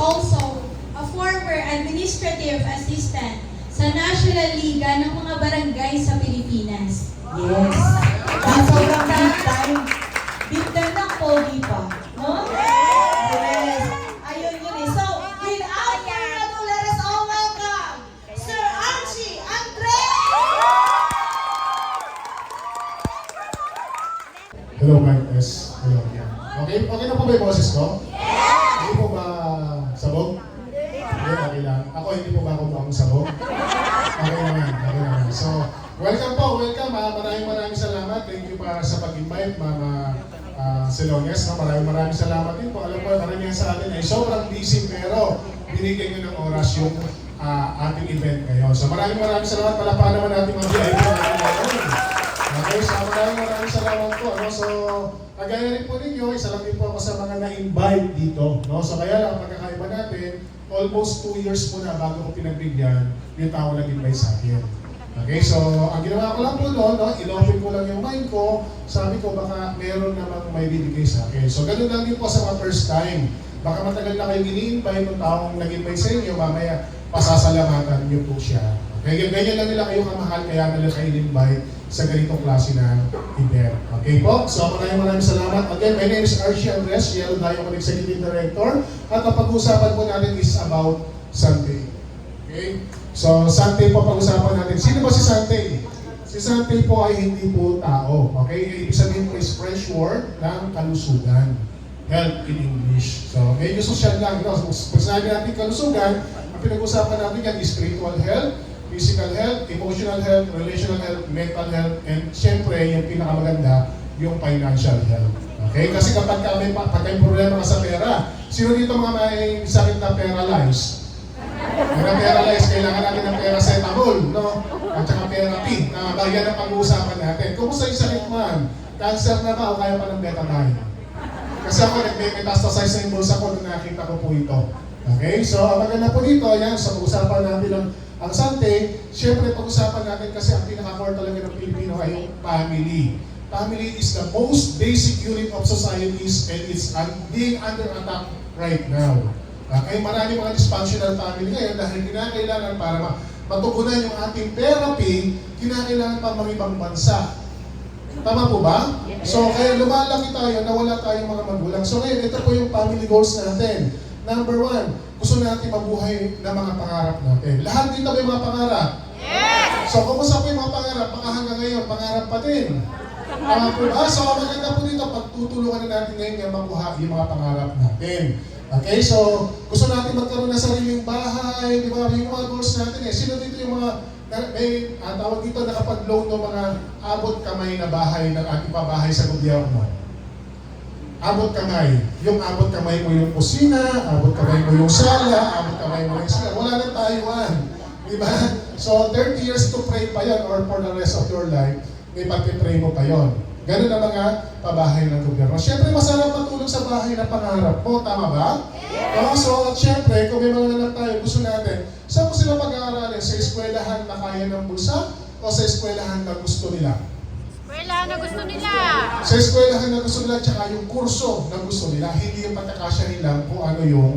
also a former administrative assistant sa National Liga ng mga Barangay sa Pilipinas. Yes. At sobrang big time. Big time ng pogi pa. No? Yes. Ayun yun eh. So, without further ado, let us all welcome Sir Archie Andres! Hello, Mike S. Hello. Okay na po ba yung boses ko? Hindi po ba sabog? Hindi, okay lang. Ako, hindi po ba ako mukhang sabog? Okay naman. So, welcome po, welcome. Maraming salamat. Thank you para sa pag-invite, Mama Celones. No? Maraming salamat din po. Alam ko, karamihan sa atin ay sobrang busy, pero binigyan nyo ng oras yung ating event ngayon. So, maraming salamat. Palapakan naman natin mga VIP natin ngayon. Okay, so maraming salamat po. Ano? So, kagaya rin po ninyo, isa lang din po ako sa mga na-invite dito. No? So, kaya lang, ang pagkakaiba natin, almost 2 years po na bago ko pinagbigyan, yung tao nag-invite sa akin. Okay, so, ang ginawa ko lang po doon, no? In-open ko lang yung mind ko, sabi ko baka meron namang may bibigay sa akin. So, ganun lang din po sa mga first time. Baka matagal na kayo ini-invite ng taong nag-invite sa inyo, mamaya pasasalamatan niyo po siya. Okay, ganyan lang nila kayo kamahal, kaya nila kayo in-invite sa ganitong klase na event. Okay po? So maraming salamat. Again, my name is Archie Andres, Yellow Diamond Executive Director. At ang pag-uusapan po natin is about Sante. Okay? So Sante po pag-usapan natin. Sino ba si Sante? Si Sante po ay hindi po tao. Okay? Ibig sabihin po is French word ng kalusugan. Health in English. So medyo social lang. No? Pag sinabi natin kalusugan, ang pinag-usapan natin yan is spiritual health, physical health, emotional health, relational health, mental health, and syempre, yung pinakamaganda, yung financial health. Okay? Kasi kapag kami problema ka sa pera, sino dito mga may sakit na paralyzed? Mga paralyzed, kailangan natin ng paracetamol, no? At saka therapy, na bayan ang pag-uusapan natin. Kumusta yung sakit man? Cancer na ba o kaya pa ng betamine? Kasi ako, nag-metastasize na yung bulsa ko nung nakita ko po ito. Okay? So, ang maganda po dito, yan, sa pag-usapan natin ang Sante, syempre pag-usapan natin kasi ang pinaka-core talaga ng Pilipino ay yung family. Family is the most basic unit of societies and it's being under attack right now. Okay, marami mga dysfunctional family ngayon dahil kinakailangan para matugunan yung ating therapy, kinakailangan pa mga ibang bansa. Tama po ba? So, kaya lumalaki tayo na wala tayong mga magulang. So, ngayon, ito po yung family goals natin. Number 1, gusto natin mabuhay na mga pangarap natin. Lahat dito may mga pangarap. Yes! So, kumusta po yung mga pangarap? Baka hanggang ngayon, pangarap pa din. Tama po ba? So, maganda po dito, pagtutulungan na natin ngayon yung mabuhay yung mga pangarap natin. Okay, so, gusto natin magkaroon ng sariling bahay, di ba? Yung mga goals natin eh. Sino dito yung mga, may tawag dito, nakapag-loan ng mga abot kamay na bahay ng ating pabahay sa gobyerno? Abot kamay. Yung abot kamay mo yung kusina, abot kamay mo yung sala, abot kamay mo yung sala. Wala na Taiwan. Diba? So, 30 years to pray pa yon or for the rest of your life, may pag-pray mo pa yon. Ganun ang mga pabahay ng gobyerno. Siyempre, masarap matulog sa bahay na pangarap mo. Tama ba? Yeah. So, at siyempre, kung may mga anak tayo, gusto natin, saan mo sila pag-aaralin? Sa eskwelahan na kaya ng bulsa o sa eskwelahan na gusto nila? Eskwelahan na gusto nila. Sa eskwelahan na gusto nila, tsaka yung kurso na gusto nila, hindi yung pagkakasya nila kung ano yung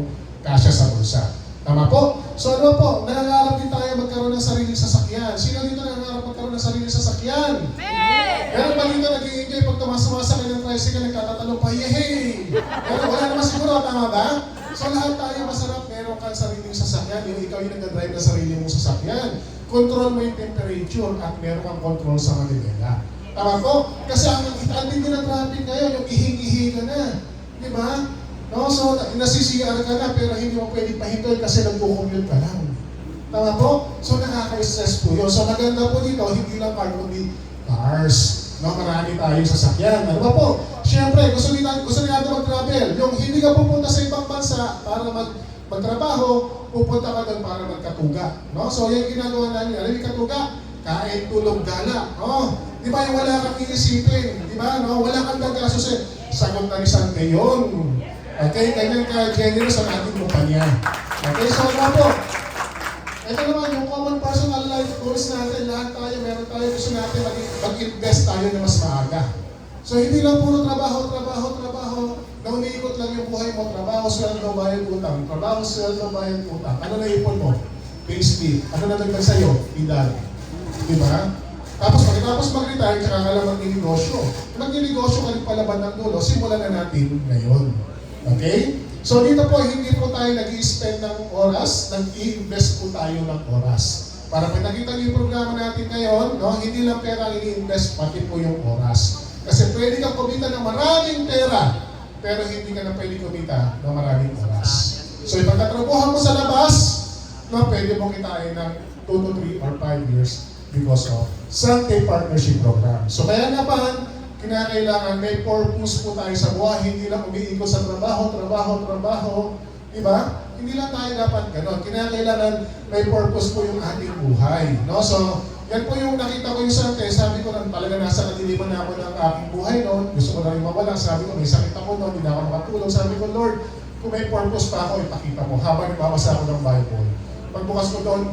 kasya sa bulsa. Tama po? So ano po, nangangarap din tayo magkaroon ng sariling sasakyan. Sino dito nangangarap magkaroon ng sariling sasakyan? Meron ba dito nag-i-enjoy pag tumasama kayo ng tricycle, nagkatatalong pa, yehey! Pero wala naman siguro, tama ba? So lahat tayo masarap, meron kang sariling sasakyan, yung ikaw yung nag-drive na sarili mong sasakyan. Control mo yung temperature at meron kang control sa manibela. Tama po? Kasi ang din ng traffic ngayon, yung ihing-ihi ka na. Di ba? No? So, nasisiyar ka na, pero hindi mo pwede pahintoy kasi nagpo-commute ka lang. Tama po? So, nakaka-stress po yun. So, maganda po dito, hindi lang car, kundi cars. No? Marami tayong sasakyan. Ano ba po? Siyempre, gusto natin mag-travel. Yung hindi ka pupunta sa ibang bansa para magtrabaho, pupunta ka doon para magkatuga. No? So, yung ginagawa namin, alam yung katuga, kain, tulog, gala. Oh, di ba yung wala kang iisipin? Di ba? No? Wala kang gagasusin. Sagot na ni Sante yun. Okay, ganyan ka-generous ang ating kumpanya. Okay, so ano po? Ito naman, yung common personal life goals natin, lahat tayo, meron tayo, gusto natin mag-invest tayo na mas maaga. So hindi lang puro trabaho, na umiikot lang yung buhay mo, trabaho, sweldo, bayad, utang. Trabaho, sweldo, bayad, utang. Ano na ipon mo? Payslip. Ano na nagdag sa'yo? Edad. Diba? Tapos pagkatapos mag-retire, tsaka ka lang mag-ninegosyo. Mag-ninegosyo ka rin palaban ng dulo, simulan na natin ngayon. Okay? So dito po, hindi po tayo nag-i-spend ng oras, nag-i-invest po tayo ng oras. Para pag nakita niyo yung programa natin ngayon, no, hindi lang pera ang i-invest, pati po yung oras. Kasi pwede kang kumita ng maraming pera, pero hindi ka na pwede kumita ng maraming oras. So ipagkatrabuhan mo sa labas, no, pwede mong kitain ng 2 to 3 or 5 years because of Sunday Partnership Program. So kaya naman, kinakailangan may purpose po tayo sa buhay, hindi lang umiikot sa trabaho, diba? Hindi lang tayo dapat gano'n. Kinakailangan may purpose po yung ating buhay. No? So, yan po yung nakita ko yung Sunday. Sabi ko na talaga nasa kadiliman na ako ng aking buhay noon. Gusto ko na rin mawala. Sabi ko, may sakit ako noon, hindi na ako makatulog. Sabi ko, Lord, kung may purpose pa ako, ipakita mo. Habang nababasa ako ng Bible. Pagbukas ko ng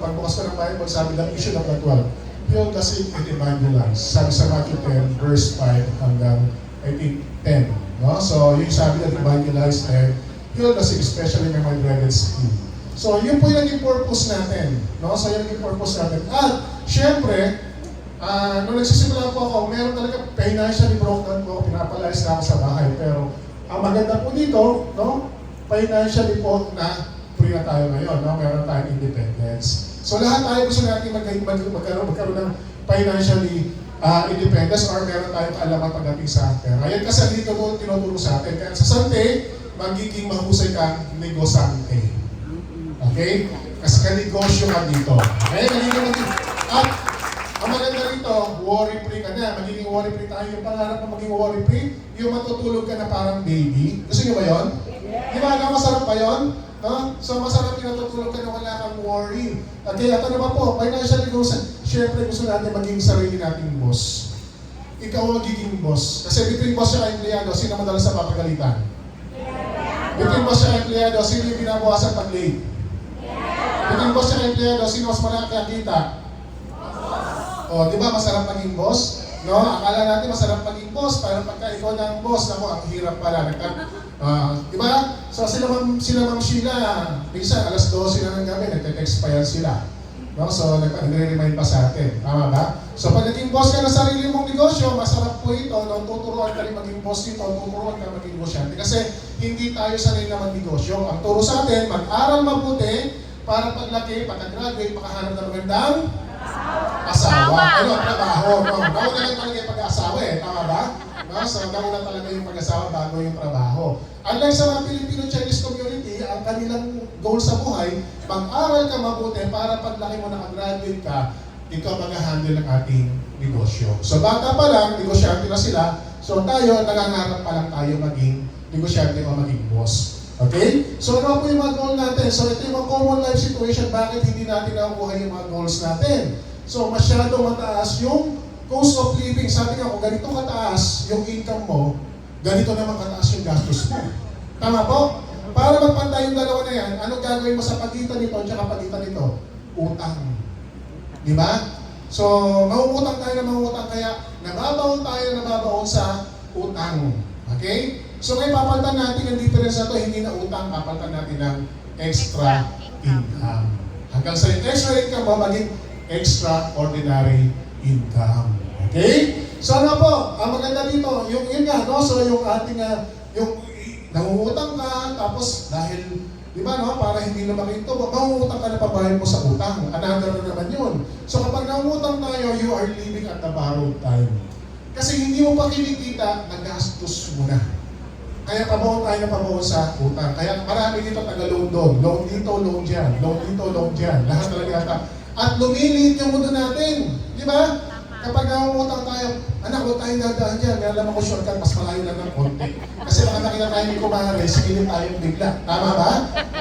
Bible, sabi lang, issue ng 12. Heal the sick and evangelize. Sabi sa Matthew 10, verse 5 hanggang, I think, 10. No? So, yung sabi lang, evangelize and heal the sick, especially may mga dreaded skin. So, yun po yung naging purpose natin. No? So, yun yung purpose natin. At, syempre, nung nagsisimula po ako, meron talaga financially broken po, pinapalayas na ako sa bahay. Pero, ang maganda po dito, no? Financially po na free na tayo ngayon. No? Meron tayong independence. So, lahat tayo gusto natin magkaroon ng financially independence or meron tayong kaalaman pagdating sa pera. Ayan kasi dito po tinuturo sa atin. Kaya sa Sunday, magiging mahusay kang negosante. Okay? Kasi kanegosyo ka dito. Okay? At ang maganda rito, worry-free ka na. Magiging worry-free tayo. Yung pangarap na maging worry-free, yung matutulog ka na parang baby. Gusto niyo ba yun? Di ba? Masarap ba yun? No? So masarap yung natutulog ka na wala kang worry. Okay, at ano ba po? Financially goals, syempre gusto natin maging sarili nating boss. Ikaw ang magiging boss. Kasi between boss at empleyado, sino madalas sa papagalitan? Between boss at empleyado, sino yung binabawasan pag late? Between boss at empleyado, sino mas malaki ang kita? O, di ba masarap maging boss? No? Akala natin masarap maging boss, pero pagka ikaw na ang boss, naku, ang hirap pala. Di ba? So sila Ma'am Sheila, minsan alas 12 na ng gabi, nagte-text pa yan sila. No? So nagre-remind pa sa atin. Tama ba? So pag naging boss ka na sarili mong negosyo, masarap po ito. No? Tuturuan ka rin maging boss dito, tuturuan ka maging negosyante. Kasi hindi tayo sanay na mag-negosyo. Ang turo sa atin, mag-aral mabuti para paglaki, pagka-graduate, makahanap ng magandang asawa. Ano ang trabaho? No? Nauna lang talaga yung pag-asawa eh. Tama ba? No? So nauna talaga yung pag-asawa bago yung trabaho. Unlike sa mga Filipino-Chinese community, ang kanilang goal sa buhay, mag-aral ka mabuti para paglaki mo nakagraduate ka, ikaw mag-handle ng ating negosyo. So bata pa lang, negosyante na sila. So tayo, nangangarap pa lang tayo maging negosyante o maging boss. Okay? So ano po yung mga goal natin? So ito yung mga common life situation, bakit hindi natin nakukuha yung mga goals natin? So masyado mataas yung cost of living. Sabi nga, kung ganito kataas yung income mo, ganito naman kataas yung gastos mo. Tama po? Para magpantay yung dalawa na yan, anong gagawin mo sa pagitan nito at pagitan nito? Utang. Di ba? So, mangungutang tayo na mangungutang, kaya nababaon sa utang. Okay? So, ngayon papalitan natin ang difference na ito, hindi na utang, papalitan natin ng extra income. Hanggang sa extra income mo, maging extraordinary income. Okay? So ano po, ang maganda dito, yung yun nga, no? So yung ating, yung nangungutang ka, tapos dahil, di ba, no? Para hindi lumaki ito, mangungutang ka na pabayad mo sa utang. Another na naman yun. So kapag nangungutang tayo, you are living at the borrowed time. Kasi hindi mo pa kinikita, nagastos mo na. Kaya pabaon tayo na pabaon sa utang. Kaya marami dito taga-loan doon. Loan dito, loan dyan. Loan dito, loan dyan. Lahat talaga ata. At lumiliit yung mundo natin. Di ba? Kapag nangungutang tayo, anak, huwag tayong dadaan dyan. Kaya alam ako shortcut, mas malayo lang ng konti. Kasi baka nakita tayo ni Kumare, sikilin tayong bigla. Tama ba?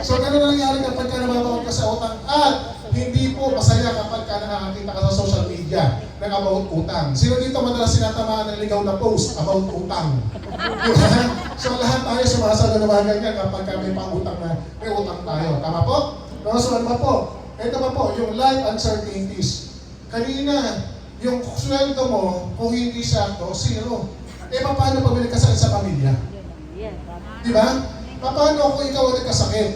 So, ganun na nangyari kapag ka nababaon ka sa utang. At hindi po masaya kapag ka nakakakita ka sa social media ng about utang. Sino dito madalas sinatamaan ng ligaw na post about utang? Diba? So, lahat tayo sumasalo na mga ganyan kapag may pang-utang na may utang tayo. Tama po? No? So, ano ba po? Ito ba po, yung life uncertainties. Kanina, yung sweldo mo, kung hindi sakto, zero. Eh, paano pag may nagkasakit sa pamilya? Di ba? Paano kung ikaw ay nagkasakit?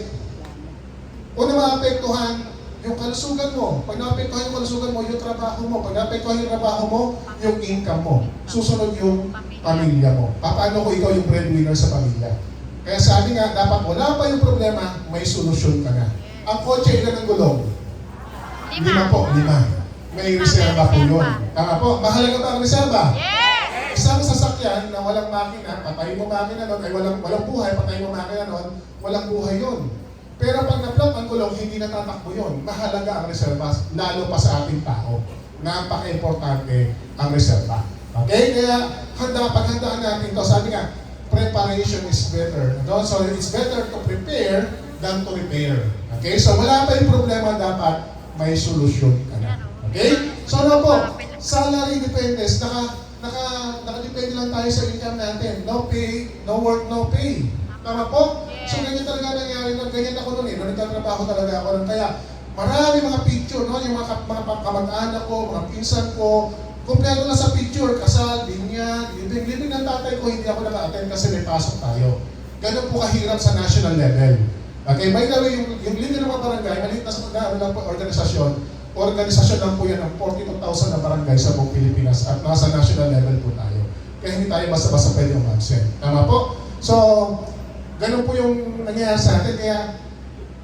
O na maapektuhan yung kalusugan mo. Pag naapektuhan yung kalusugan mo, yung trabaho mo. Pag naapektuhan yung trabaho mo, yung income mo. Susunod yung pamilya mo. Paano kung ikaw yung breadwinner sa pamilya? Kaya sabi nga, dapat wala pa yung problema, may solusyon ka na. Ang kotse, ilan ang gulong? 5 po, 5. May reserva po yun. Tama po, mahalaga ba ang reserva? Yes! Isang sasakyan na walang makina, patayin mo makina nun, ay walang buhay, patayin mo makina nun, walang buhay yun. Pero pag na-plug ang gulong, hindi natatakbo yun. Mahalaga ang reserva, lalo pa sa ating tao. Napaka-importante ang reserva. Okay? Kaya paghandaan natin to, sabi nga, preparation is better. No? So it's better to prepare than to repair. Okay? So wala pa yung problema, dapat may solusyon ka na. Okay? So ano po, salary dependence, nakadepende lang tayo sa income natin. No pay, no work, no pay. Tama po? So ganyan talaga nangyari nun. Ganyan ako nun eh. Nung nagtatrabaho talaga ako nun. Kaya marami mga picture, no? Yung mga kamag-anak ko, mga pinsan ko, kumpleto na sa picture, kasal, binyag, libing ng tatay ko, hindi ako naka-attend kasi may pasok tayo. Ganun po kahirap sa national level. Okay, by the way, yung linya ng mga barangay, maliit na lang po organisasyon lang po yan ng 42,000 na barangay sa buong Pilipinas at nasa national level po tayo. Kaya hindi tayo basta-basta pwede umabsent. Tama po? So, ganun po yung nangyayari sa atin. Kaya,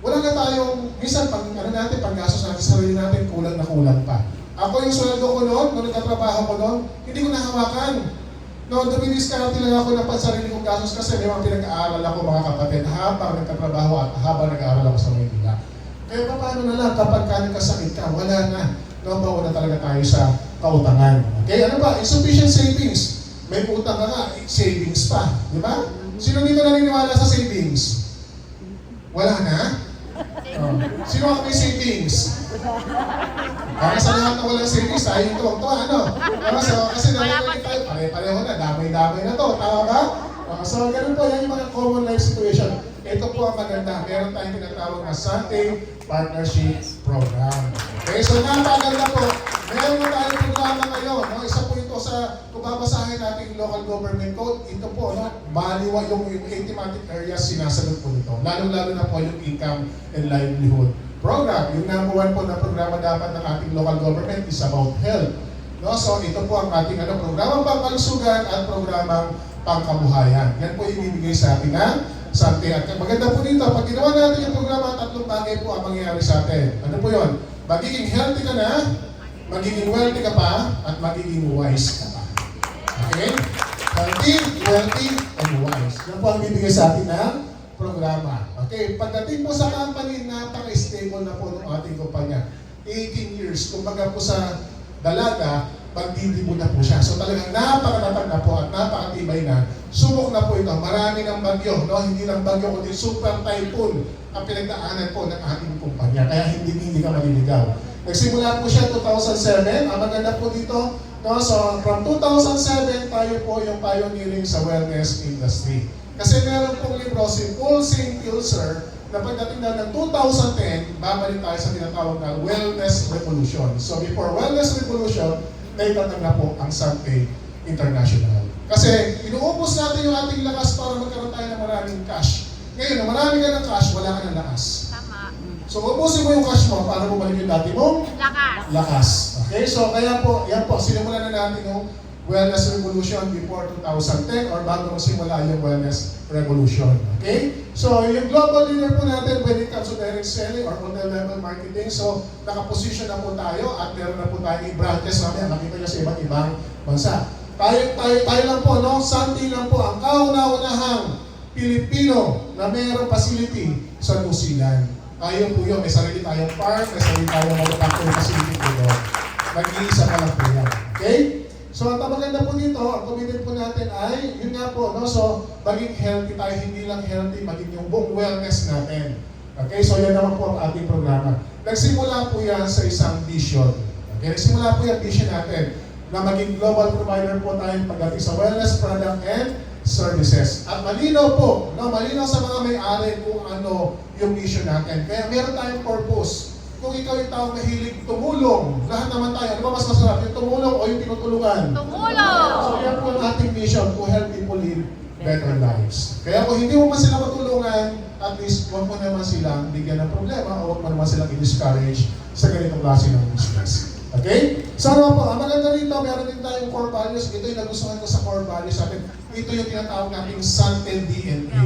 wala na tayong, minsan, panggastos natin sa sarili natin, kulang na kulang pa. Ako yung sweldo ko noon, nung nagtatrabaho ko noon, hindi ko nahawakan. No, dumidiskarte lang ako ng pansarili kong gastos kasi may mga pinag-aaral ako mga kapatid habang nagtatrabaho at habang nag-aaral ako sa Maynila. Kaya paano na lang kapag nagkasakit ka, wala na. No, mauna talaga tayo sa kautangan. Okay, ano ba? Insufficient savings. May utang ka nga, savings pa. Di ba? Sino dito naniniwala sa savings? Wala na? Oh. Sino ang may savings? Para sa lahat na walang savings, tayo ito. Ano? So, kasi narinig tayo, pare-pareho na, damay-damay na to. Tama ba? So, ganun po, yan yung mga common life situation. Ito po ang maganda. Meron tayong tinatawag na Sunday Partnership Program. Okay, so napaganda po. Meron na tayong programa ngayon. No? Isa po ito sa, kung babasahin natin yung local government code, ito po, no? Maliwa yung thematic areas sinasagot po nito. Lalo-lalo na po yung income and livelihood program. Yung number 1 po na programa dapat ng ating local government is about health. No? So ito po ang ating programang pangkalusugan at programang pangkabuhayan. Yan po yung ibibigay sa atin na Sante. At maganda po dito, pag ginawa natin yung programa, 3 bagay po ang mangyayari sa atin. Ano po yun? Magiging healthy ka na, magiging wealthy ka pa, at magiging wise ka pa. Okay? Healthy, wealthy, and wise. Yan po ang bibigay sa atin ng programa. Okay, pagdating po sa company, napaka-stable na po ng ating kumpanya. 18 years, kumbaga po sa dalaga, pagdidibo na po siya. So talagang napakatatag na po at napakatibay na. Subok na po ito. Marami ng bagyo, no? Hindi lang bagyo, kundi super typhoon ang pinagdaanan po ng ating kumpanya. Kaya hindi ka maliligaw. Nagsimula po siya 2007. Ang maganda po dito, no? So from 2007, tayo po yung pioneering sa wellness industry. Kasi meron pong libro si Paul St. Pilser na pagdating na ng 2010, babalik tayo sa tinatawag na Wellness Revolution. So before Wellness Revolution, naitatag na po ang Sante International. Kasi inuubos natin yung ating lakas para magkaroon tayo ng maraming cash. Ngayon, na marami ka ng cash, wala ka ng lakas. Tama. So ubusin mo yung cash mo para bumalik yung dati mong lakas. Okay, so kaya po, yan po, sinimulan na natin yung Wellness Revolution before 2010 or bago magsimula yung Wellness Revolution. Okay? So, yung global leader po natin when it comes to direct selling or hotel level marketing, so nakaposition na po tayo at meron na po tayong branches namin. Makita nyo sa iba't ibang bansa. Tayo lang po, no? Sante lang po ang kauna-unahang Pilipino na mayroong facility sa New Zealand. Tayo po yun. May sarili tayong farm, may sarili tayong manufacturing facility po yun. Mag-iisa pa lang po yan. Okay? So, ang maganda po dito, ang commitment po natin ay, yun nga po, no? So, maging healthy tayo, hindi lang healthy, maging yung buong wellness natin. Okay, so yan naman po ang ating programa. Nagsimula po yan sa isang vision. Okay, nagsimula po yung vision natin na maging global provider po tayo pagdating sa wellness product and services. At malinaw po, no? Malinaw sa mga may-ari kung ano yung mission natin. Kaya meron tayong purpose. Kung ikaw yung taong mahilig tumulong, lahat naman tayo, ano ba mas masarap? Yung tumulong o yung tinutulungan? Tumulong! So yan po ang ating mission to help people live better lives. Kaya kung hindi mo man sila matulungan, at least huwag mo naman silang bigyan ng problema o huwag mo naman silang i-discourage sa ganitong klase ng business. Okay? So ano po, ang maganda rito, meron din tayong core values. Ito yung nagustuhan ko sa core values natin. Ito yung tinatawag nating Santen DNA.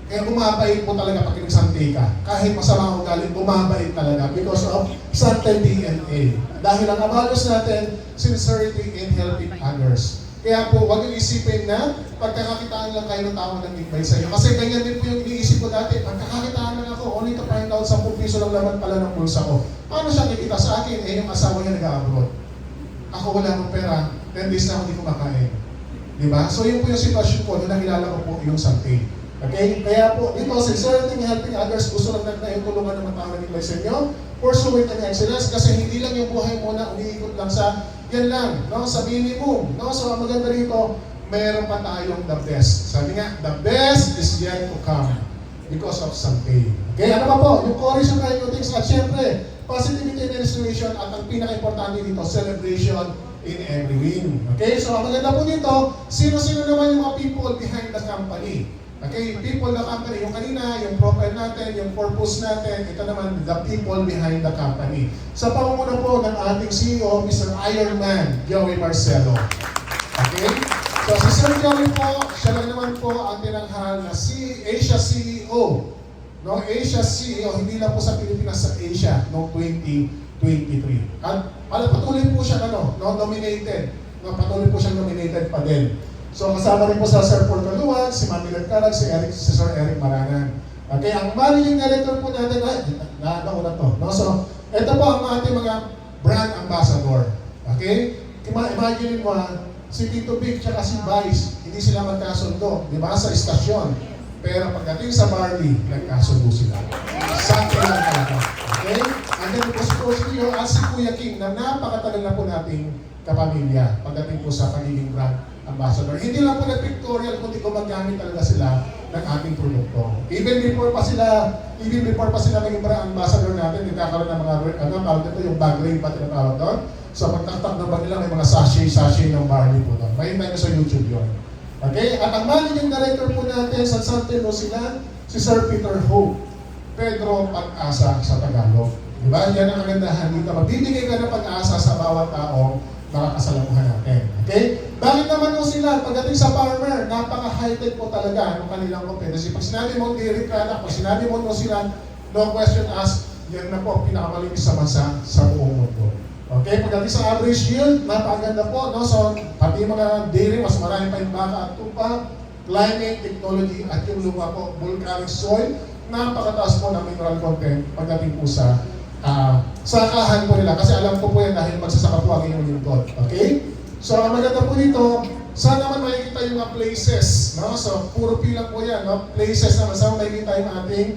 Kaya bumabait po talaga pag nagsante ka. Kahit masama ang ugali, bumabait talaga because of Santen DNA. Dahil ang values natin, sincerity in helping others. Kaya po, huwag yung isipin na pagkakakitaan lang kayo ng tao ng gigbay sa inyo. Kasi ganyan din po yung iniisip ko dati, pagkakakitaan lang ako, only to find out 10 piso lang laman pala ng bulsa ko. Paano siya kikita sa akin? Eh, yung asawa niya nag-abroad. Ako wala akong pera, 10 days na ako hindi kumakain. Diba? So yun po yung sitwasyon ko, nung nakilala ko po yung Santen. Okay? Kaya po, dito, sincerity in helping others, gusto lang na yung tulungan ng mga tao ng gigbay sa inyo. Pursue it and excellence, kasi hindi lang yung buhay mo na umiikot lang sa yan lang, no? Sa minimum, no? So, ang maganda rito, meron pa tayong the best. Sabi nga, the best is yet to come because of Santen. Okay, ano pa po? Yung core is yung things at syempre, positivity and inspiration at ang pinaka-importante dito, celebration in every win. Okay, so ang maganda po dito, sino-sino naman yung mga people behind the company. Okay, people, the company, yung kanina, yung profile natin, yung purpose natin, ito naman, the people behind the company. Sa pangunguna po ng ating CEO, Mr. Ironman, Joey Marcelo. Okay? So, si Sir Joey po, siya lang naman po ang tinanghal na Asia CEO. No, Asia CEO, hindi lang po sa Pilipinas, sa Asia, noong 2023. At patuloy po siya, nominated. No, patuloy po siyang nominated pa din. So kasama rin po sa Sir Paul Caluan, si Mami Lercalag, si Sir Eric Marangan. Okay, ang managing director po natin, nauna to. No? So, ito po ang ating mga brand ambassador. Okay? Imagine mo, si Tito Big at si Vice, hindi sila magkasundo, di ba, sa istasyon. Pero pagdating sa Barley, nagkasundo sila. Sakto lang talaga. Okay? And then po si Coach Leo at si Kuya King na napakatagal na po nating kapamilya pagdating po sa pagiging brand ambassador. Hindi lang po nag-pictorial, kundi gumagamit talaga sila ng ating produkto. Even before pa sila naging brand ambassador natin, nagkakaroon ng mga, tawag nito, yung bag raid pa tinatawag doon. So pagtaktak na ba nila, may mga sachet ng barley po doon. May tayo sa YouTube yun. Okay? At ang managing director po natin sa Santen sila, si Sir Peter Hope. Pedro Pag-asa sa Tagalog. Diba? Yan ang kagandahan dito. Magbibigay ka ng pag-asa sa bawat taong makakasalamuhan natin. Okay? Bakit naman po sila? Pagdating sa farmer, napaka-high-tech po talaga ang kanilang competency. Pag sinabi mo dairy product, pag sinabi mo sila, no question asked, yan na po ang pinakamalinis sa bansa sa buong mundo. Okay? Pagdating sa average yield, napakaganda po. No? So, pati mga dairy, mas marami pa yung baka at tupa, climate, technology, at yung lupa po, volcanic soil, napakataas po ng mineral content pagdating po sa sakahan po nila. Kasi alam ko po yan dahil magsasaka po ang inyong lingkod. Okay? So, ang maganda po dito, saan naman makikita yung mga places, no? So, puro pilang po yan, no? Places naman, saan makikita yung ating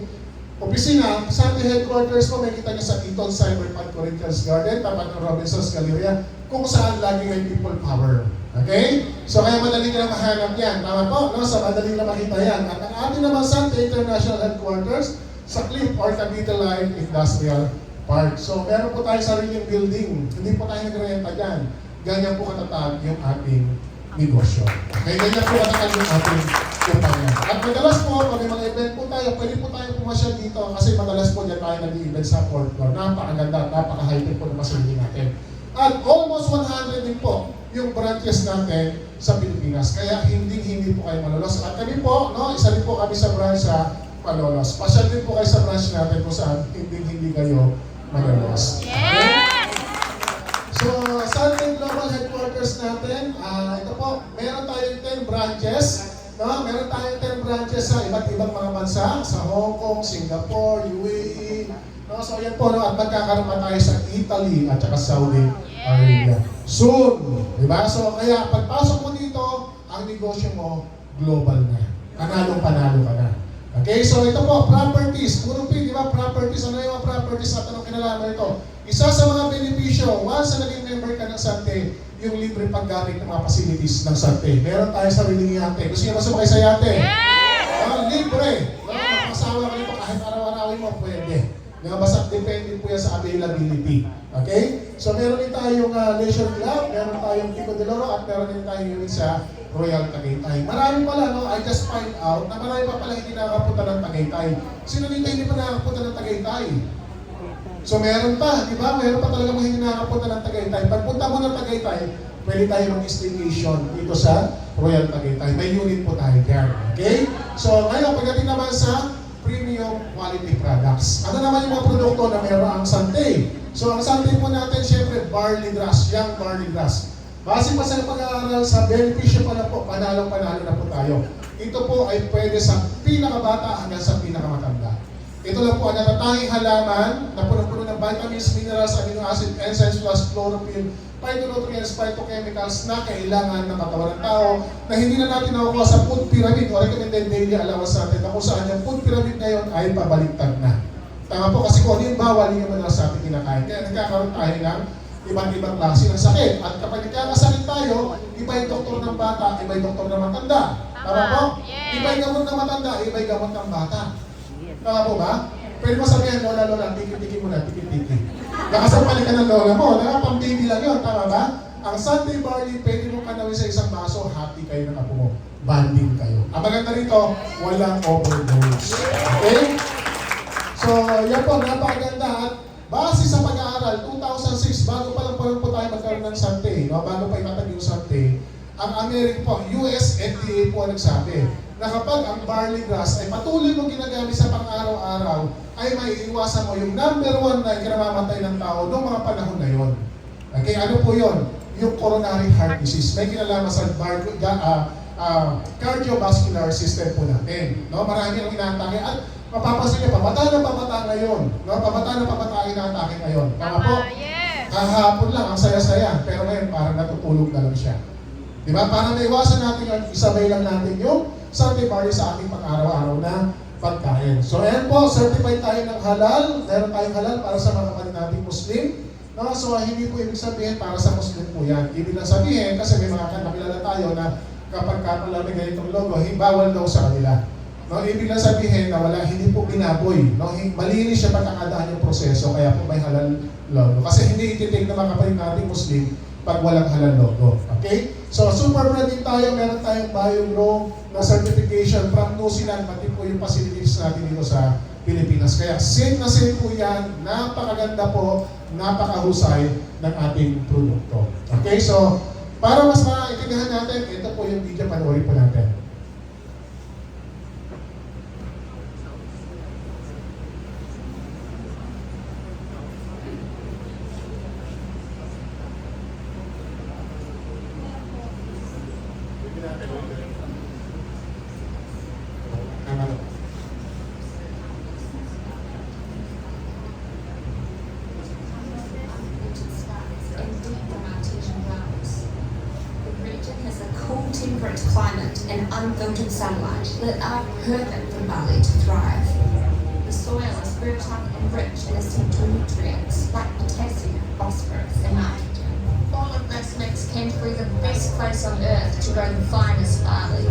opisina. Sa ating headquarters po, makikita nyo sa Eton Cyberpunk Corinthians Garden, tapat ng Robinson's Galleria, kung saan lagi may people power. Okay? So, kaya madali na mahanap yan. Tama po, no? So, madali na makita yan. At ang ating naman sa International Headquarters, sa Cliff or Cavite Line Industrial Park. So, meron po tayo sariling building. Hindi po tayo nagrenta dyan. Ganyan po katatag yung ating negosyo. Okay, ganyan po katatag yung ating kumpanya. At madalas po, pag may mga event po tayo, pwede po tayo pumasyal dito kasi madalas po dyan tayo nag-event sa 4th floor. Napakaganda, napaka-high-tech po na facility natin. At almost 100 din po yung branches natin sa Pilipinas. Kaya hindi po kayo malulos. At kami po, no, isa rin po kami sa branch sa Malolos. Pasyal din po kayo sa branch natin kung saan hindi kayo malulos. Okay? So, sa ating global headquarters natin, ito po, meron tayong 10 branches. No? Meron tayong 10 branches sa iba't ibang mga bansa, sa Hong Kong, Singapore, UAE. No? So, yan po, no? At magkakaroon pa tayo sa Italy at saka Saudi Arabia. Soon! Diba? So, kaya pagpasok mo dito, ang negosyo mo, global na. Panalo-panalo ka na. Okay, so ito po, properties. Puro P, di ba? Properties. Ano yung mga properties at anong kinalaman ito? Isa sa mga benepisyo, once na naging member ka ng Santen, yung libre paggamit ng mga facilities ng Santen. Meron tayo sa sariling yate. Gusto niyo ba sumakay sa yate? Libre. Magpasawa ka nito kahit araw-arawin mo, pwede. Nga basta depende po yan sa availability. Okay? So meron din tayong Nation Club, meron tayong Pico de Loro, at meron din tayong unit sa Royal Tagaytay. Marami pala, no? I just find out na marami pa pala hindi nakakapunta ng Tagaytay. Sino dito hindi pa nakakapunta ng Tagaytay? So meron pa, di ba? Meron pa talaga mga hindi nakakapunta ng Tagaytay. Pagpunta mo ng Tagaytay, pwede tayo mag-staycation dito sa Royal Tagaytay. May unit po tayo dyan. Okay? So ngayon, pagdating naman sa premium quality products. Ano naman yung mga produkto na meron ang Sante? So ang Sante po natin, syempre, barley grass, young barley grass. Base pa sa pag-aaral sa benepisyo pa na po, panalo na po tayo. Ito po ay pwede sa pinakabata hanggang sa pinakamatanda. Ito lang po ang natatanging halaman na punong-puno ng vitamins, minerals, amino acid, enzymes plus chlorophyll, phytonutrients, phytochemicals na kailangan ng katawan ng tao na hindi na natin nakukuha sa food pyramid o recommended daily allowance natin na kung saan yung food pyramid ngayon ay pabaliktad na. Tama po kasi kung ano yung bawal, yung naman sa ating kinakain. Kaya nagkakaroon tayo ng iba't-ibang klase ng sakit. At kapag nagkakasakit tayo, iba yung doktor ng bata, iba yung doktor ng matanda. Tama po? Yes. Iba yung gamot ng matanda, iba yung gamot ng bata. Tama po ba? Pwede mo sabihin, lola, tiki-tiki mo na, tiki-tiki. Nakasampali ka ng lola mo, nakapang-baby lang yun, tama ba? Ang Sunday barley, pwede mo kanawin sa isang baso, happy kayo ng apo mo. Banding kayo. Ang maganda rito, walang overdose. Okay? So, yan po, napakaganda. At base sa pag-aaral, 2006, bago pa lang po tayo magkaroon ng Sante, no? Bago pa itatag yung Sante, ang American po, US FDA po ang nagsabi na kapag ang barley grass ay patuloy mo ginagamit sa pang-araw-araw, ay maiiwasan mo yung number 1 na kinamamatay ng tao noong mga panahon na yon. Okay, ano po yon? Yung coronary heart disease. May kinalaman sa cardiovascular system po natin. No? Marami ang inaatake at mapapansin niyo, pamata na pamata ngayon. No? Pamata na pamata ang inaatake ngayon. Tama po? Yes. Kahapon lang, ang saya-saya. Pero ngayon, parang natutulog na lang siya. Di ba? Para maiwasan natin yun, isabay lang natin yung Sunday barley sa ating pang-araw-araw na pagkain. So, ayan po, certified tayo ng halal. Meron tayong halal para sa mga kapatid nating Muslim. No? So, hindi po ibig sabihin para sa Muslim po yan. Ibig na sabihin, kasi may mga nakilala tayo na kapag kapalamig ganitong logo, bawal daw sa kanila. No? Ibig na sabihin na wala, hindi po binaboy. No? Malinis siya pagkakadaan yung proseso, kaya po may halal logo. Kasi hindi ititig na mga kapatid nating Muslim pag walang halal logo. Okay? So, super proud din tayo. Meron tayong BioGrow na certification from New Zealand, pati po yung facilities natin dito sa Pilipinas. Kaya safe na safe po yan. Napakaganda po, napakahusay ng ating produkto. Okay? So, para mas maintindihan natin, ito po yung video, panoorin po natin. Temperate climate and unfiltered sunlight that are perfect for barley to thrive. The soil is fertile and rich in essential nutrients like potassium, phosphorus, and nitrogen. All of this makes Canterbury the best place on earth to grow the finest barley.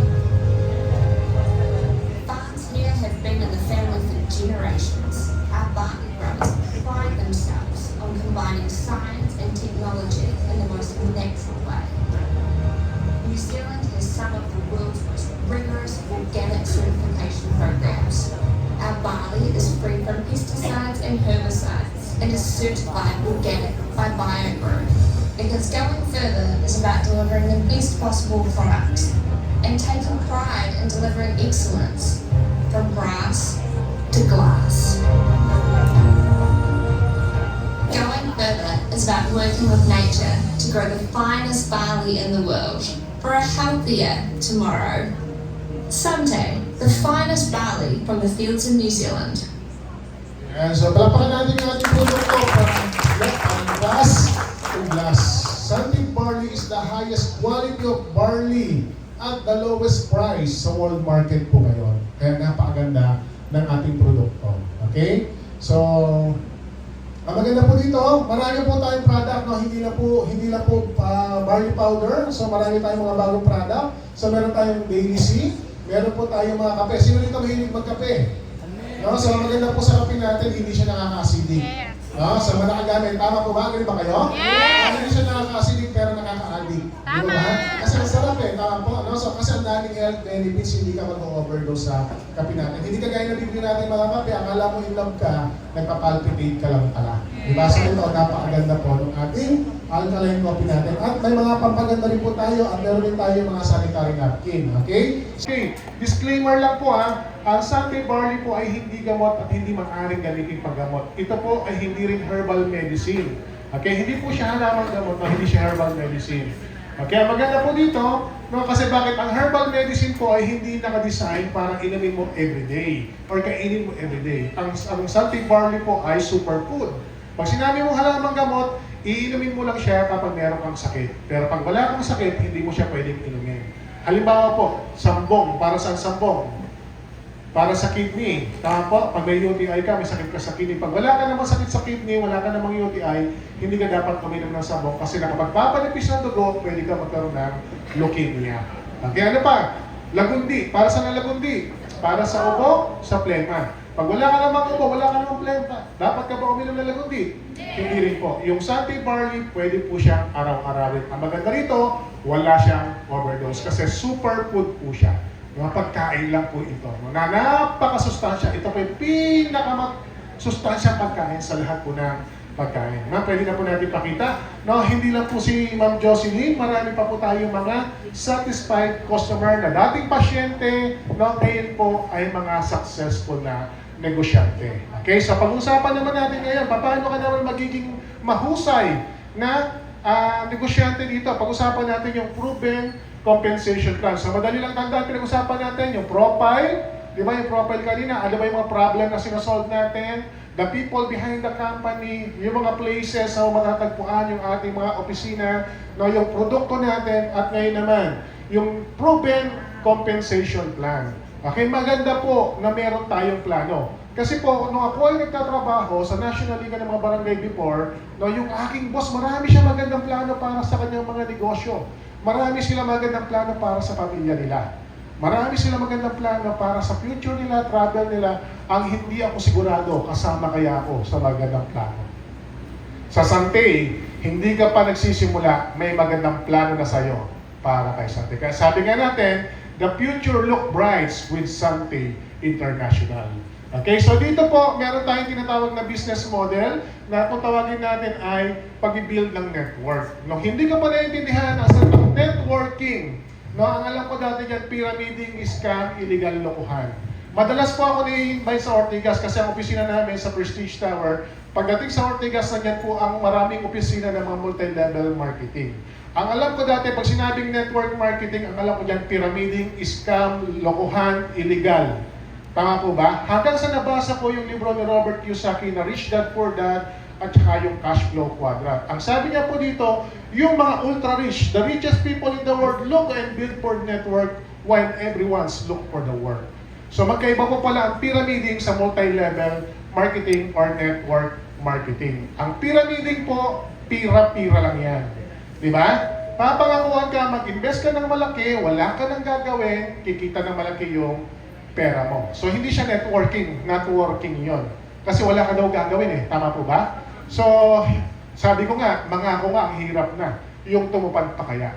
Farms here have been in the family for generations. Our barley growers pride themselves on combining science and technology in the most natural way. New Zealand has some of the world's most rigorous organic certification programs. Our barley is free from pesticides and herbicides and is certified organic by BioGrow. Because going further is about delivering the best possible products and taking pride in delivering excellence from grass to glass. Going further is about working with nature to grow the finest barley in the world for a healthier tomorrow. Someday, the finest barley from the fields of New Zealand. Ayan, so palapakan natin yung ating produkto from glass to glass. Sunday barley is the highest quality of barley at the lowest price sa world market po ngayon. Kaya napakaganda ng ating produkto. Okay? So, ang maganda po dito, marami po tayong product, no? Hindi na po barley powder. So marami tayong mga bagong product. So meron tayong daily C, meron po tayong mga kape. Sino dito mahilig magkape? No? So maganda po sa kape natin, hindi siya nakaka-acidic. Yes. No? Sa mga nakagamit, tama po ba? Ganun ba kayo? Yes! Hindi siya nakaka-acidic pero nakaka-addic. Di ba Tama. ba? Kasi ang sarap eh, tama po. No? So, kasi ang daming health benefits, hindi ka mag-overdose sa kape natin. Hindi ka gaya na bibili natin mga kape, akala mo in love ka, nagpapalpitate ka lang pala. Di ba? So ito, napakaganda po ng ating alkaline coffee natin. At may mga pampaganda rin po tayo at meron din tayo mga sanitary napkin. Okay? Okay, disclaimer lang po ha. Ang Sunday barley po ay hindi gamot at hindi maaaring gamitin paggamot. Ito po ay hindi rin herbal medicine. Okay, hindi po siya halamang gamot o hindi siya herbal medicine. Okay, ang maganda po dito, no, kasi bakit ang herbal medicine po ay hindi naka-design para inumin mo everyday or kainin mo everyday. Ang Sunday barley po ay superfood. Pag sinabi mo halamang gamot, iinumin mo lang siya kapag meron kang sakit. Pero pag wala kang sakit, hindi mo siya pwedeng inumin. Halimbawa po, sambong, para sa sambong? Para sa kidney. Tama po, pag may UTI ka, may sakit ka sa kidney. Pag wala ka namang sakit sa kidney, wala ka namang UTI, hindi ka dapat uminom ng sabong kasi nakapagpapanipis ng dugo, pwede ka magkaroon ng leukemia. Okay, ano pa? Lagundi. Para sa lagundi? Para sa ubo, sa plema. Pag wala ka namang ubo, wala ka namang plema, dapat ka ba uminom ng lagundi? Hindi rin po. Yung Sunday barley, pwede po siyang araw-arawin. Ang maganda rito, wala siyang overdose kasi superfood po siya. Mga pagkain lang po ito. Na napakasustansya. Ito po yung pinaka-sustansya pagkain sa lahat po ng pagkain. Na, pwede na po natin pakita. No, hindi lang po si Ma'am Jocelyn. Marami pa po tayong mga satisfied customer na dating pasyente. No, ngayon po ay mga successful na negosyante. Okay, so pag-usapan naman natin ngayon, paano ka naman magiging mahusay na negosyante dito? Pag-usapan natin yung proven compensation plan. So madali lang tandaan, pinag-usapan natin yung profile. Di ba yung profile kanina? Ano ba yung mga problem na sinasolve natin? The people behind the company, yung mga places na matatagpuan, yung ating mga opisina, no, yung produkto natin, at ngayon naman, yung proven compensation plan. Okay, maganda po na meron tayong plano. Kasi po, nung ako ay nagtatrabaho sa National Liga ng mga Barangay before, no, yung aking boss, marami siya magandang plano para sa kanyang mga negosyo. Marami sila magandang plano para sa pamilya nila. Marami sila magandang plano para sa future nila, travel nila. Ang hindi ako sigurado, kasama kaya ako sa magandang plano. Sa Sante, hindi ka pa nagsisimula, may magandang plano na sa'yo para kay Sante. Kaya sabi nga natin, the future look bright with Sante International. Okay, so dito po, meron tayong tinatawag na business model na kung tawagin natin ay pag-build ng network. No, hindi ka pa naiintindihan as ang networking. No, ang alam ko dati dyan, pyramiding, scam, illegal lokohan. Madalas po ako ni-invite sa Ortigas kasi ang opisina namin sa Prestige Tower, pagdating sa Ortigas, nandiyan po ang maraming opisina ng mga multi-level marketing. Ang alam ko dati, pag sinabing network marketing, ang alam ko dyan, pyramiding, scam, lokohan, illegal. Tama po ba? Hanggang sa nabasa ko yung libro ni Robert Kiyosaki na Rich Dad Poor Dad at saka yung Cash Flow Quadrant. Ang sabi niya po dito, yung mga ultra-rich, the richest people in the world look and build for network while everyone's look for the work. So magkaiba po pala ang pyramiding sa multi-level marketing or network marketing. Ang pyramiding po, pira-pira lang yan. Di ba? Papangakuan ka, mag-invest ka ng malaki, wala ka nang gagawin, kikita ng malaki yung pera mo. So hindi siya networking yon. Kasi wala ka daw gagawin eh. Tama po ba? So, sabi ko nga, mangako nga, ang hirap na. Yung tumupad pa kaya.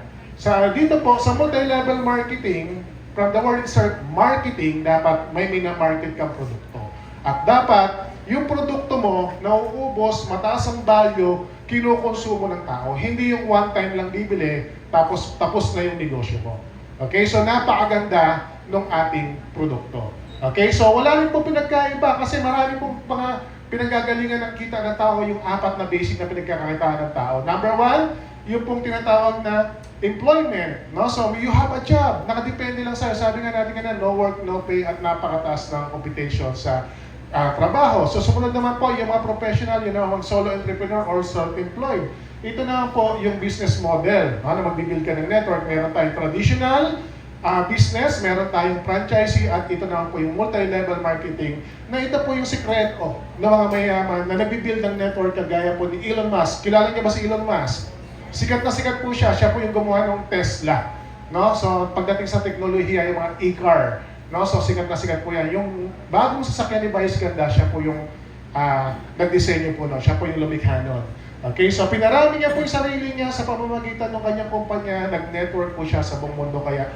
Dito po, sa multi-level marketing, from the word itself, marketing, dapat may mina-market kang produkto. At dapat, yung produkto mo, nauubos, mataas ang value, kinukonsumo ng tao. Hindi yung one time lang bibili, tapos na yung negosyo mo. Okay, so napakaganda ng ating produkto. Okay, so wala rin po pinagkaiba kasi marami pong mga pinanggagalingan ng kita ng tao, yung apat na basic na pinagkakakitaan ng tao. Number one, yung pong tinatawag na employment. No? So you have a job, nakadepende lang sa'yo. Sabi nga natin nga no work, no pay at napakataas ng competition sa trabaho. So sumunod naman po yung mga professional, yung mga solo entrepreneur or self-employed. Ito naman po yung business model. Na magbibuild ka ng network. Meron tayong traditional business, meron tayong franchisee, at ito naman po yung multi-level marketing na ito po yung sikreto ng mga mayaman na nagbibuild ng network kagaya po ni Elon Musk. Kilala niyo ba si Elon Musk? Sikat na sikat po siya. Siya po yung gumawa ng Tesla. No? So pagdating sa teknolohiya, yung mga e-car, No? So sikat na sikat po yan. Yung bagong sasakyan ni Vice Ganda, siya po yung nagdisenyo po, no? Siya po yung lumikha nun. Okay, so pinarami niya po yung sarili niya sa pamamagitan ng kanyang kumpanya, nag-network po siya sa buong mundo, kaya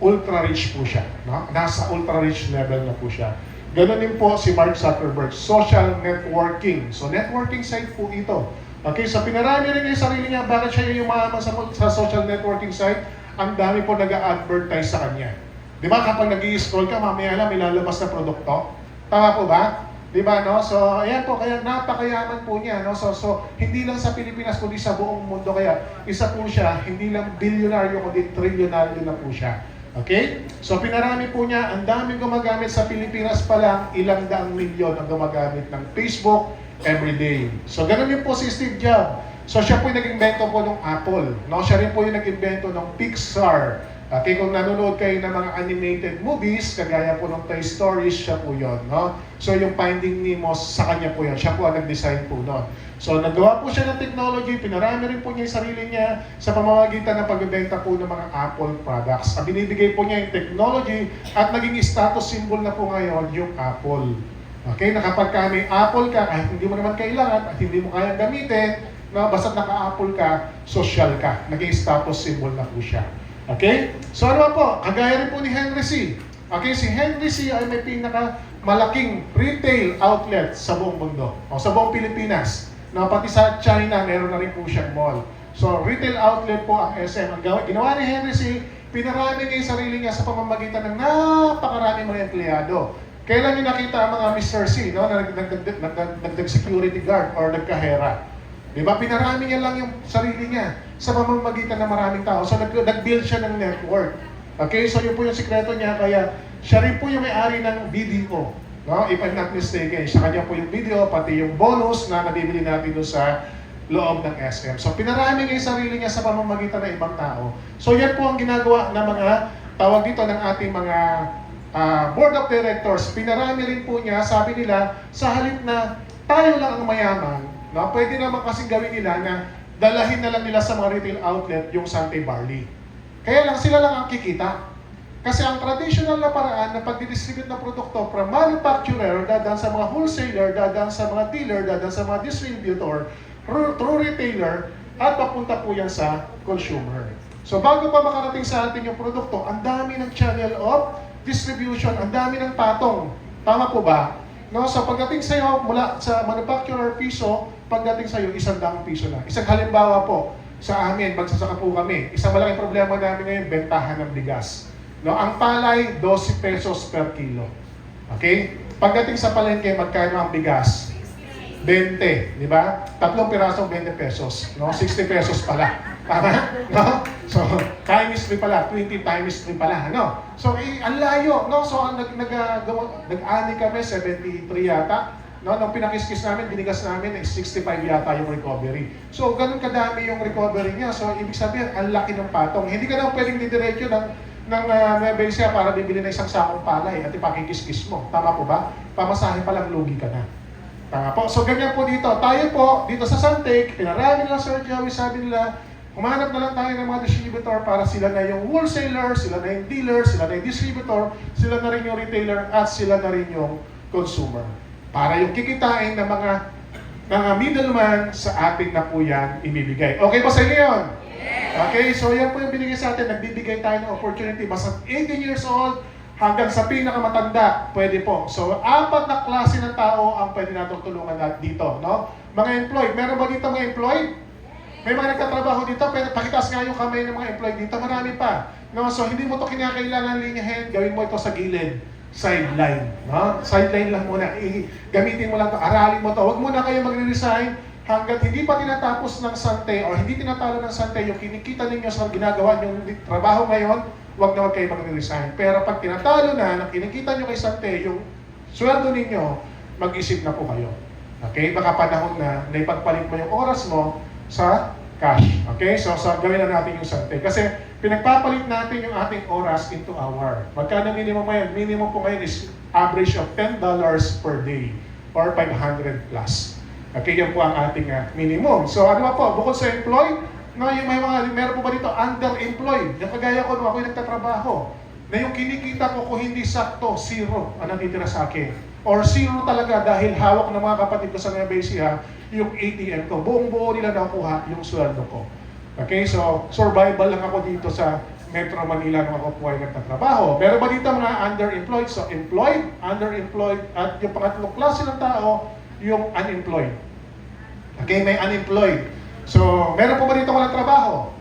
ultra-rich po siya. No? Nasa ultra-rich level na po siya. Ganon din po si Mark Zuckerberg, social networking. So networking site po ito. Okay, so pinarami rin niya yung sarili niya. Bakit siya yung umaman sa social networking site? Ang dami po nag-a-advertise sa kanya. Di ba kapag nag-i-scroll ka, mamaya lang may lalabas na produkto? Tama po ba? Di ba, no? So, ayan po, kaya napakayaman po niya, no? So, hindi lang sa Pilipinas, kundi sa buong mundo. Kaya, isa po siya, hindi lang bilyonaryo, kundi trilyonaryo na po siya. Okay? So, pinarami po niya, ang daming gumagamit sa Pilipinas pa lang, ilang daang milyon ang gumagamit ng Facebook every day. So, ganun din po si Steve Jobs. So, siya po yung nag-invento po ng Apple. No? Siya rin po yung nag-invento ng Pixar. Okay, kung nanonood kayo ng mga animated movies, kagaya po ng Toy Story, siya po yun. No? So, yung Finding Nemo, sa kanya po yun. Siya po ang nag-design po nun. So, nagawa po siya ng technology, pinarami rin po niya yung sarili niya sa pamamagitan ng pagbebenta po ng mga Apple products. Ang binibigay po niya yung technology at naging status symbol na po ngayon yung Apple. Okay, na kapag may Apple ka, kahit hindi mo naman kailangan at hindi mo kayang gamitin, no, basta naka-Apple ka, social ka. Naging status symbol na po siya. Okay? So ano po? Kagaya rin po ni Henry C. Okay, si Henry C ay may malaking retail outlet sa buong mundo o sa buong Pilipinas. Na pati sa China, meron na rin po siyang mall. So retail outlet po ang SM. Ang ginawa ni Henry C, pinarami niya yung sarili niya sa pamamagitan ng napakaraming mga empleyado. Kailan niyo nakita ang mga Mr. C, no, na nag-security guard or nagkahera? Di ba? Pinarami niya lang yung sarili niya sa pamamagitan ng maraming tao. So nag-build siya ng network. Okay, so yun po yung sikreto niya. Kaya siya rin po yung may-ari ng BDO. No? If I'm not mistaken, sa kanya po yung video, pati yung bonus na nabibili natin doon sa loob ng SM. So pinarami niya yung sarili niya sa pamamagitan ng ibang tao. So yan po ang ginagawa ng mga tawag dito ng ating mga board of directors. Pinarami rin po niya, sabi nila, sa halip na tayo lang ang mayaman, no? Pwede naman kasing gawin nila na dalahin na lang nila sa mga retail outlet yung Sante Barley. Kaya lang sila lang ang kikita. Kasi ang traditional na paraan na pagdidistribute ng produkto from manufacturer, dadaan sa mga wholesaler, dadaan sa mga dealer, dadaan sa mga distributor, through retailer, at papunta po yan sa consumer. So bago pa makarating sa atin yung produkto, ang dami ng channel of distribution, ang dami ng patong. Tama po ba? No, so pagdating sa iyo mula sa manufacturer piso, pagdating sa iyo 100 piso na. Isang halimbawa po sa amin, magsasaka po kami. Isang malaking problema namin ngayon, bentahan ng bigas. No, ang palay 12 pesos per kilo. Okay? Pagdating sa palengke, magkano ang bigas? 20, di ba? 3 pirasong 20 pesos, no? 60 pesos pala. Tama? No? So, times 3 pala, 20 times 3 pala, no? So, ang layo, no? So, nag-ani kami, 73 yata. No? Nung pinakiskis namin, binigas namin, 65 yata yung recovery. So, ganun kadami yung recovery niya. So, ibig sabihin, ang laki ng patong. Hindi ka na pwedeng didiretso ng Nueva Ecija para bibili ng isang sakong palay at ipakikiskis mo. Tama po ba? Pamasahe pa lang, lugi ka na. Tama po. So, ganyan po dito. Tayo po, dito sa Santec, pinarami nila Sir Joey, sabi nila, humanap na lang tayo ng mga distributor para sila na yung wholesaler, sila na yung dealer, sila na yung distributor, sila na rin yung retailer, at sila na rin yung consumer. Para yung kikitain ng mga middleman sa atin na po yan ibibigay. Okay ba sa inyo yun? Okay, so yan po yung binigay sa atin. Nagbibigay tayo ng opportunity. Basta 18 years old hanggang sa pinakamatanda, pwede po. So, 4 na klase ng tao ang pwede natin tulungan dito. No? Mga employed. Meron ba dito mga employed? May mga nagtatrabaho dito, pero pakitaas nga yung kamay ng mga employee dito, marami pa. No? So, hindi mo ito kinakailangan linyahin, gawin mo ito sa gilid, sideline. No? Sideline lang muna, gamitin mo lang ito, aralin mo ito. Huwag muna kayo magre-resign hanggat hindi pa tinatapos ng Sante o hindi tinatalo ng Sante yung kinikita ninyo sa ginagawa yung trabaho ngayon, huwag na huwag kayo magre-resign. Pero pag tinatalo na kinikita nyo kay Sante, yung sweldo ninyo, mag-isip na po kayo. Okay? Baka panahon na ipagpalit mo yung oras mo sa cash. Okay? So gawin na natin yung Sante. Kasi pinagpapalit natin yung ating oras into hour. Magkano minimum ngayon? Minimum po ngayon is average of $10 per day or 500 plus. Okay, yan po ang ating minimum. So ano ba po? Bukod sa employed, no, yung meron po ba dito underemployed? Yung kagaya ko, nung ako yung nagtatrabaho. na yung kinikita ko kung hindi sakto, zero ang natitira sa akin. Or zero talaga dahil hawak ng mga kapatid ko sa Nueva Ecija yung ATM ko. Buong-buo nila nakuha yung sweldo ko. Okay, so survival lang ako dito sa Metro Manila nung ako po ay nagtatrabaho. Pero ba dito mga underemployed? So employed, underemployed, at yung pangatlong klase ng tao, yung unemployed. Okay, may unemployed. So, meron po ba dito walang trabaho?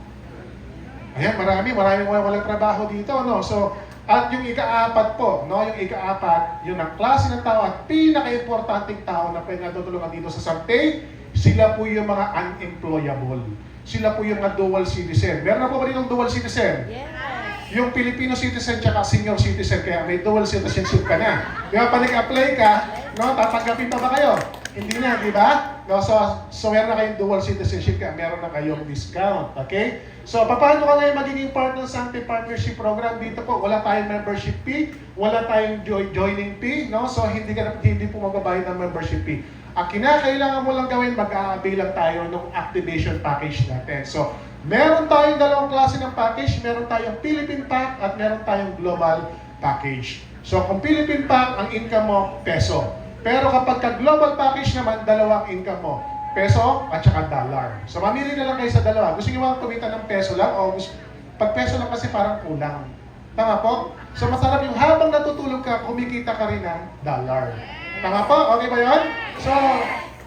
Ayan, maraming walang trabaho dito, no? So, at yung ika-apat po, no? Yung ika-apat, yun ang klase ng tao at pinaka-importanting tao na pwede natutulungan dito sa Sante, sila po yung mga unemployable. Sila po yung mga dual citizen. Meron na po ba dito dual citizen? Yes. Yung Filipino citizen tsaka senior citizen, kaya may dual citizenship ka na. Di ba, pag nag-apply ka, no, tatanggapin pa ba kayo? Hindi na, di ba? No, so meron na kayong dual citizenship, kaya meron na kayong discount. Okay? So, paano ka ngayon magiging part ng Sante Partnership Program? Dito po, wala tayong membership fee, wala tayong joining fee, no? So, hindi po magbabayad ng membership fee. Ang kinakailangan mo lang gawin, mag-a-avail lang tayo ng activation package natin. So, meron tayong dalawang klase ng package. Meron tayong Philippine Pack at meron tayong Global Package. So, kung Philippine Pack, ang income mo, peso. Pero kapag ka-Global Package naman, dalawang income mo. Peso at saka dollar. So, mamili na lang kayo sa dalawa. Gusto nyo kumita ng peso lang o pag peso lang kasi parang kulang. Tama po? So, masarap yung habang natutulog ka, kumikita ka rin ng dollar. Tama po? Okay ba yun? So,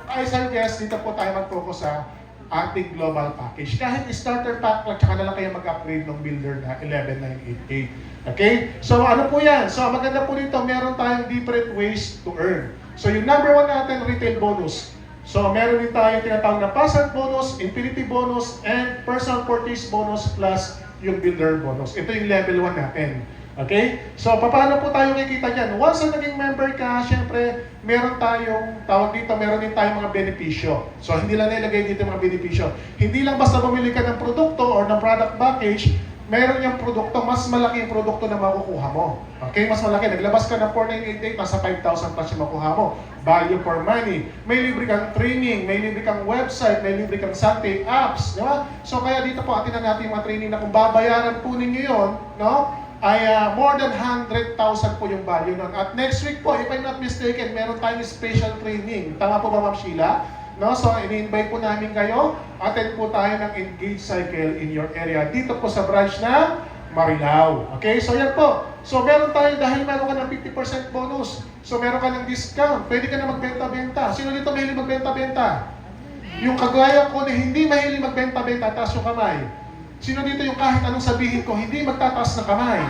I suggest dito po tayo mag-focus sa ating global package. Kahit starter pack lang, tsaka na lang kayo mag-upgrade ng builder na 11988. Okay? So, ano po yan? So, maganda po dito, meron tayong different ways to earn. So, yung number 1 natin, retail bonus. So, meron din tayo tinatawag na passant bonus, infinity bonus, and personal purchase bonus plus yung builder bonus. Ito yung level 1 natin. Okay? So, paano po tayo kikita dyan? Once na naging member ka, syempre, meron tayong, tawag dito, meron din tayong mga benepisyo. So, hindi lang nilagay dito mga benepisyo. Hindi lang basta bumili ka ng produkto or ng product package, meron yung produkto, mas malaki yung produkto na makukuha mo. Okay? Mas malaki. Naglabas ka ng 4988, nasa 5,000 plus yung makuha mo. Value for money. May libre kang training, may libre kang website, may libre kang Sante apps. Di ba? So, kaya dito po, atinan natin yung mga training na kung babayaran po ninyo yun, no? Ay more than 100,000 po yung value nun. At next week po, if I'm not mistaken, meron tayong special training. Tama po ba, Ma'am Sheila? No? So, ini-invite po namin kayo. Attend po tayo ng Engage Cycle in your area. Dito po sa branch ng Marilao. Okay? So, yan po. So, meron tayo, dahil meron ka ng 50% bonus. So, meron ka ng discount. Pwede ka na magbenta-benta. Sino dito mahilig magbenta-benta? Yung kagaya ko na hindi mahilig magbenta-benta, taas yung kamay. Sino dito yung kahit anong sabihin ko, hindi magtataas ng kamay?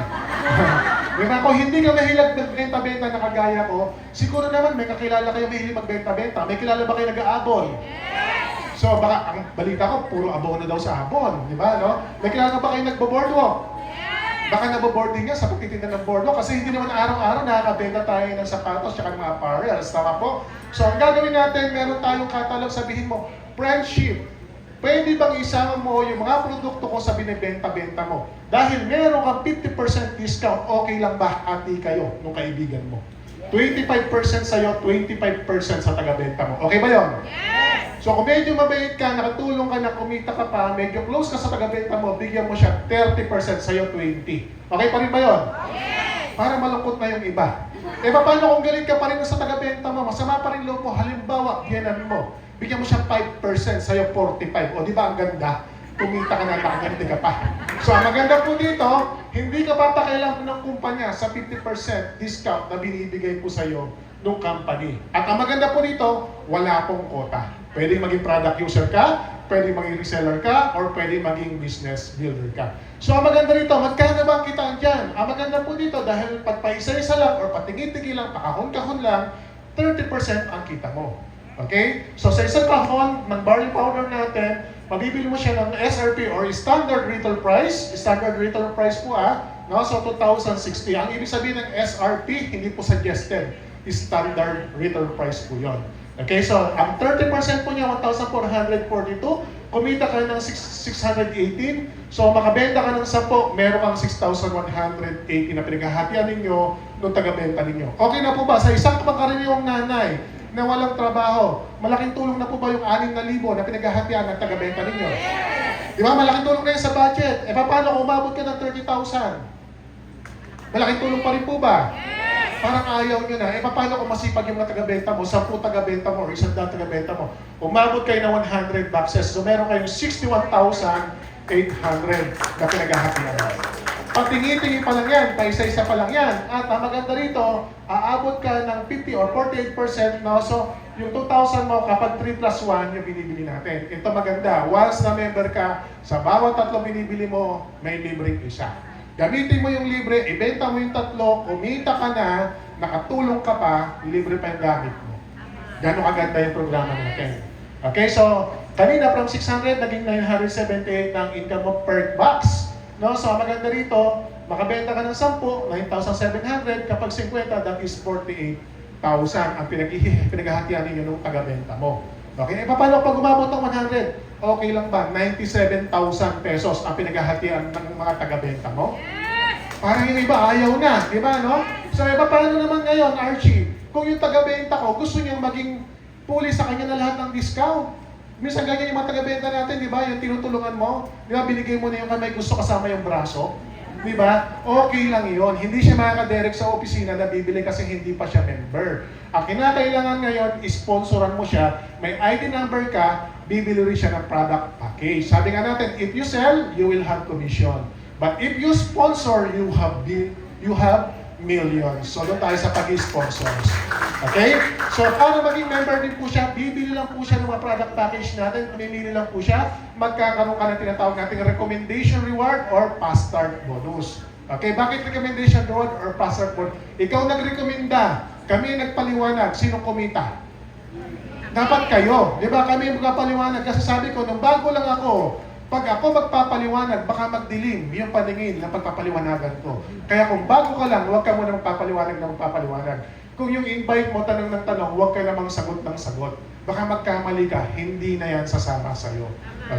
Diba? Kung hindi ka mahilig magbenta-benta na kagaya ko, siguro naman may kakilala kayo mahilig magbenta-benta. May kilala ba kayo nag-aabon? So baka ang balita ko, puro abono daw sa abon. Di ba? No? May kilala ba kayo nagbo-boardwalk? Baka naboboarding niya sa pagtitinda ng boardwalk kasi hindi naman araw-araw nakakabenta tayo ng sapatos at mga apparels. Tama po? So ang gagawin natin, meron tayong catalog, sabihin mo, friendship. Pwede bang isama mo yung mga produkto ko sa binibenta-benta mo? Dahil meron kang 50% discount, okay lang ba hati kayo nung kaibigan mo? 25% sa'yo, 25% sa taga-benta mo. Okay ba yun? Yes! So kung medyo mabait ka, nakatulong ka na, kumita ka pa, medyo close ka sa taga-benta mo, bigyan mo siya 30%, sa'yo 20%. Okay pa rin ba yun? Yes! Para malungkot na yung iba. Eh paano kung galit ka pa rin sa taga-benta mo, masama pa rin loob mo, halimbawa, biyanan mo. Bigyan mo siya 5%, sa'yo 45%. O di ba ang ganda? Kumita ka na, nakaganda ka pa. So ang maganda po dito, hindi ka papakailangan ng kumpanya sa 50% discount na binibigay po sa'yo ng company. At ang maganda po dito, wala pong quota. Pwede maging product user ka, pwede maging reseller ka, or pwede maging business builder ka. So ang maganda dito, magkano ba ang kitaan dyan? Ang maganda po dito, dahil pagpaisa-isa lang, or patigil-tigil lang, pakahon-kahon lang, 30% ang kita mo. Okay? So sa isang kahon ng barley powder natin, mabibili mo siya ng SRP or standard retail price. Standard retail price po no? So 2,060. Ang ibig sabihin ng SRP, hindi po suggested. Standard retail price po yon. Okay? So ang 30% po niya, 1,442. Kumita ka ng 618. So makabenta ka ng 10, meron kang 6,180 na pinaghahatian ninyo nung taga-benta ninyo. Okay na po ba? Sa isang pangkaraniwang nanay na walang trabaho, malaking tulong na po ba yung 6,000 na pinaghahatian ng taga-benta ninyo? Di ba? Malaking tulong na yun sa budget. E paano kung umabot ka ng 30,000? Malaking tulong pa rin po ba? Parang ayaw nyo na. Paano kung masipag yung mga taga-benta mo, 10 taga-benta mo, or 100 taga-benta mo? Umabot kayo ng 100 boxes, so meron kayong 61,800 na pinaghahatian. Pag tingi-tingi pa lang yan, pa isa-isa pa lang yan. At ang maganda rito, aabot ka ng 50 or 48%, no? So, yung 2,000 mo, kapag 3 plus 1, yung binibili natin. Ito maganda. Once na member ka, sa bawat tatlo binibili mo, may libreng isa. Gamitin mo yung libre, ibenta mo yung tatlo, kumita ka na, nakatulong ka pa, libre pa yung gamit mo. Gano'ng kaganda yung programa natin. Okay, so, kanina from 600, naging 978 ng income mo per box. No, so maganda rito, makabenta ka ng 10, 9,700. Kapag 50, that is 48,000 ang pinaghahatian ninyo ng taga-benta mo. Okay, paano pag umabot ng 100? Okay lang ba? 97,000 pesos ang pinaghahatian ng mga taga-benta mo? Parang yung iba, ayaw na, di ba, no? So, paano naman ngayon, Archie? Kung yung taga-benta ko, gusto niyang maging puli sa kanya na lahat ng discount. Minsan ganyan yung mga taga-benta natin, di ba? Yung tinutulungan mo, di ba? Binigay mo na yung kamay, gusto kasama yung braso. Di ba? Okay lang yun. Hindi siya makaka-direct sa opisina na bibili kasi hindi pa siya member. Ang kinakailangan ngayon, sponsoran mo siya, may ID number ka, bibili rin siya ng product package. Sabi nga natin, if you sell, you will have commission. But if you sponsor, you have millions. So doon tayo sa pag-sponsors. Okay? So para maging member din po siya, bibili lang po siya ng mga product package natin, pamimili lang po siya, magkakaroon ka ng tinatawag nating recommendation reward or fast start bonus. Okay, bakit recommendation reward or fast start bonus? Ikaw nagrekomenda, kami nagpaliwanag, sinong kumita? Dapat kayo, di ba? Kami magpapaliwanag kasi sabi ko, nung bago lang ako, pag ako magpapaliwanag, baka magdilim yung paningin ng pagpapaliwanagan ko. Kaya kung bago ka lang, huwag ka muna magpapaliwanag na magpapaliwanag. Kung yung invite mo, tanong ng tanong, huwag ka namang sagot ng sagot. Baka magkamali ka, hindi na yan sasama sa'yo.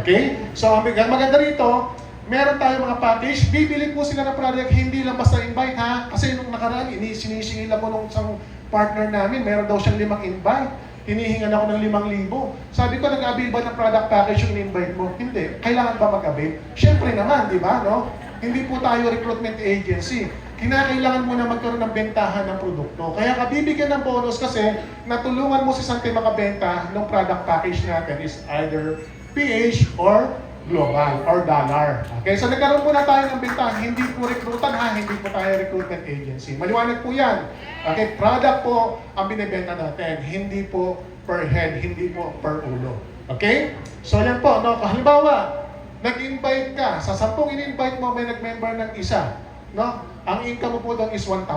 Okay? So, ang maganda rito, meron tayong mga package, bibili po sila ng product, hindi lang basta invite ha. Kasi nung nakaraan, sinisingil ako nung isang partner namin, meron daw siyang 5 invite. Hinihingan ako ng 5,000. Sabi ko, nag-avail ba ng product package yung in-invite mo? Hindi. Kailangan ba mag-avail? Siyempre naman, di ba? No? Hindi po tayo recruitment agency. Kinakailangan mo na magkaroon ng bentahan ng produkto. Kaya ka bibigyan ng bonus kasi natulungan mo si Sante makabenta ng product package natin is either PH or global or dollar. Okay, so nagkaroon muna tayo ng bentahan. Hindi po recruitan ha, hindi po tayo recruitment agency. Maliwanag po yan. Okay, product po ang binibenta natin. Hindi po per head, hindi po per ulo. Okay? So yan po, no? Halimbawa, nag-invite ka, sa 10 in-invite mo, may nag-member ng isa. No? Ang income mo po doon is 1,000.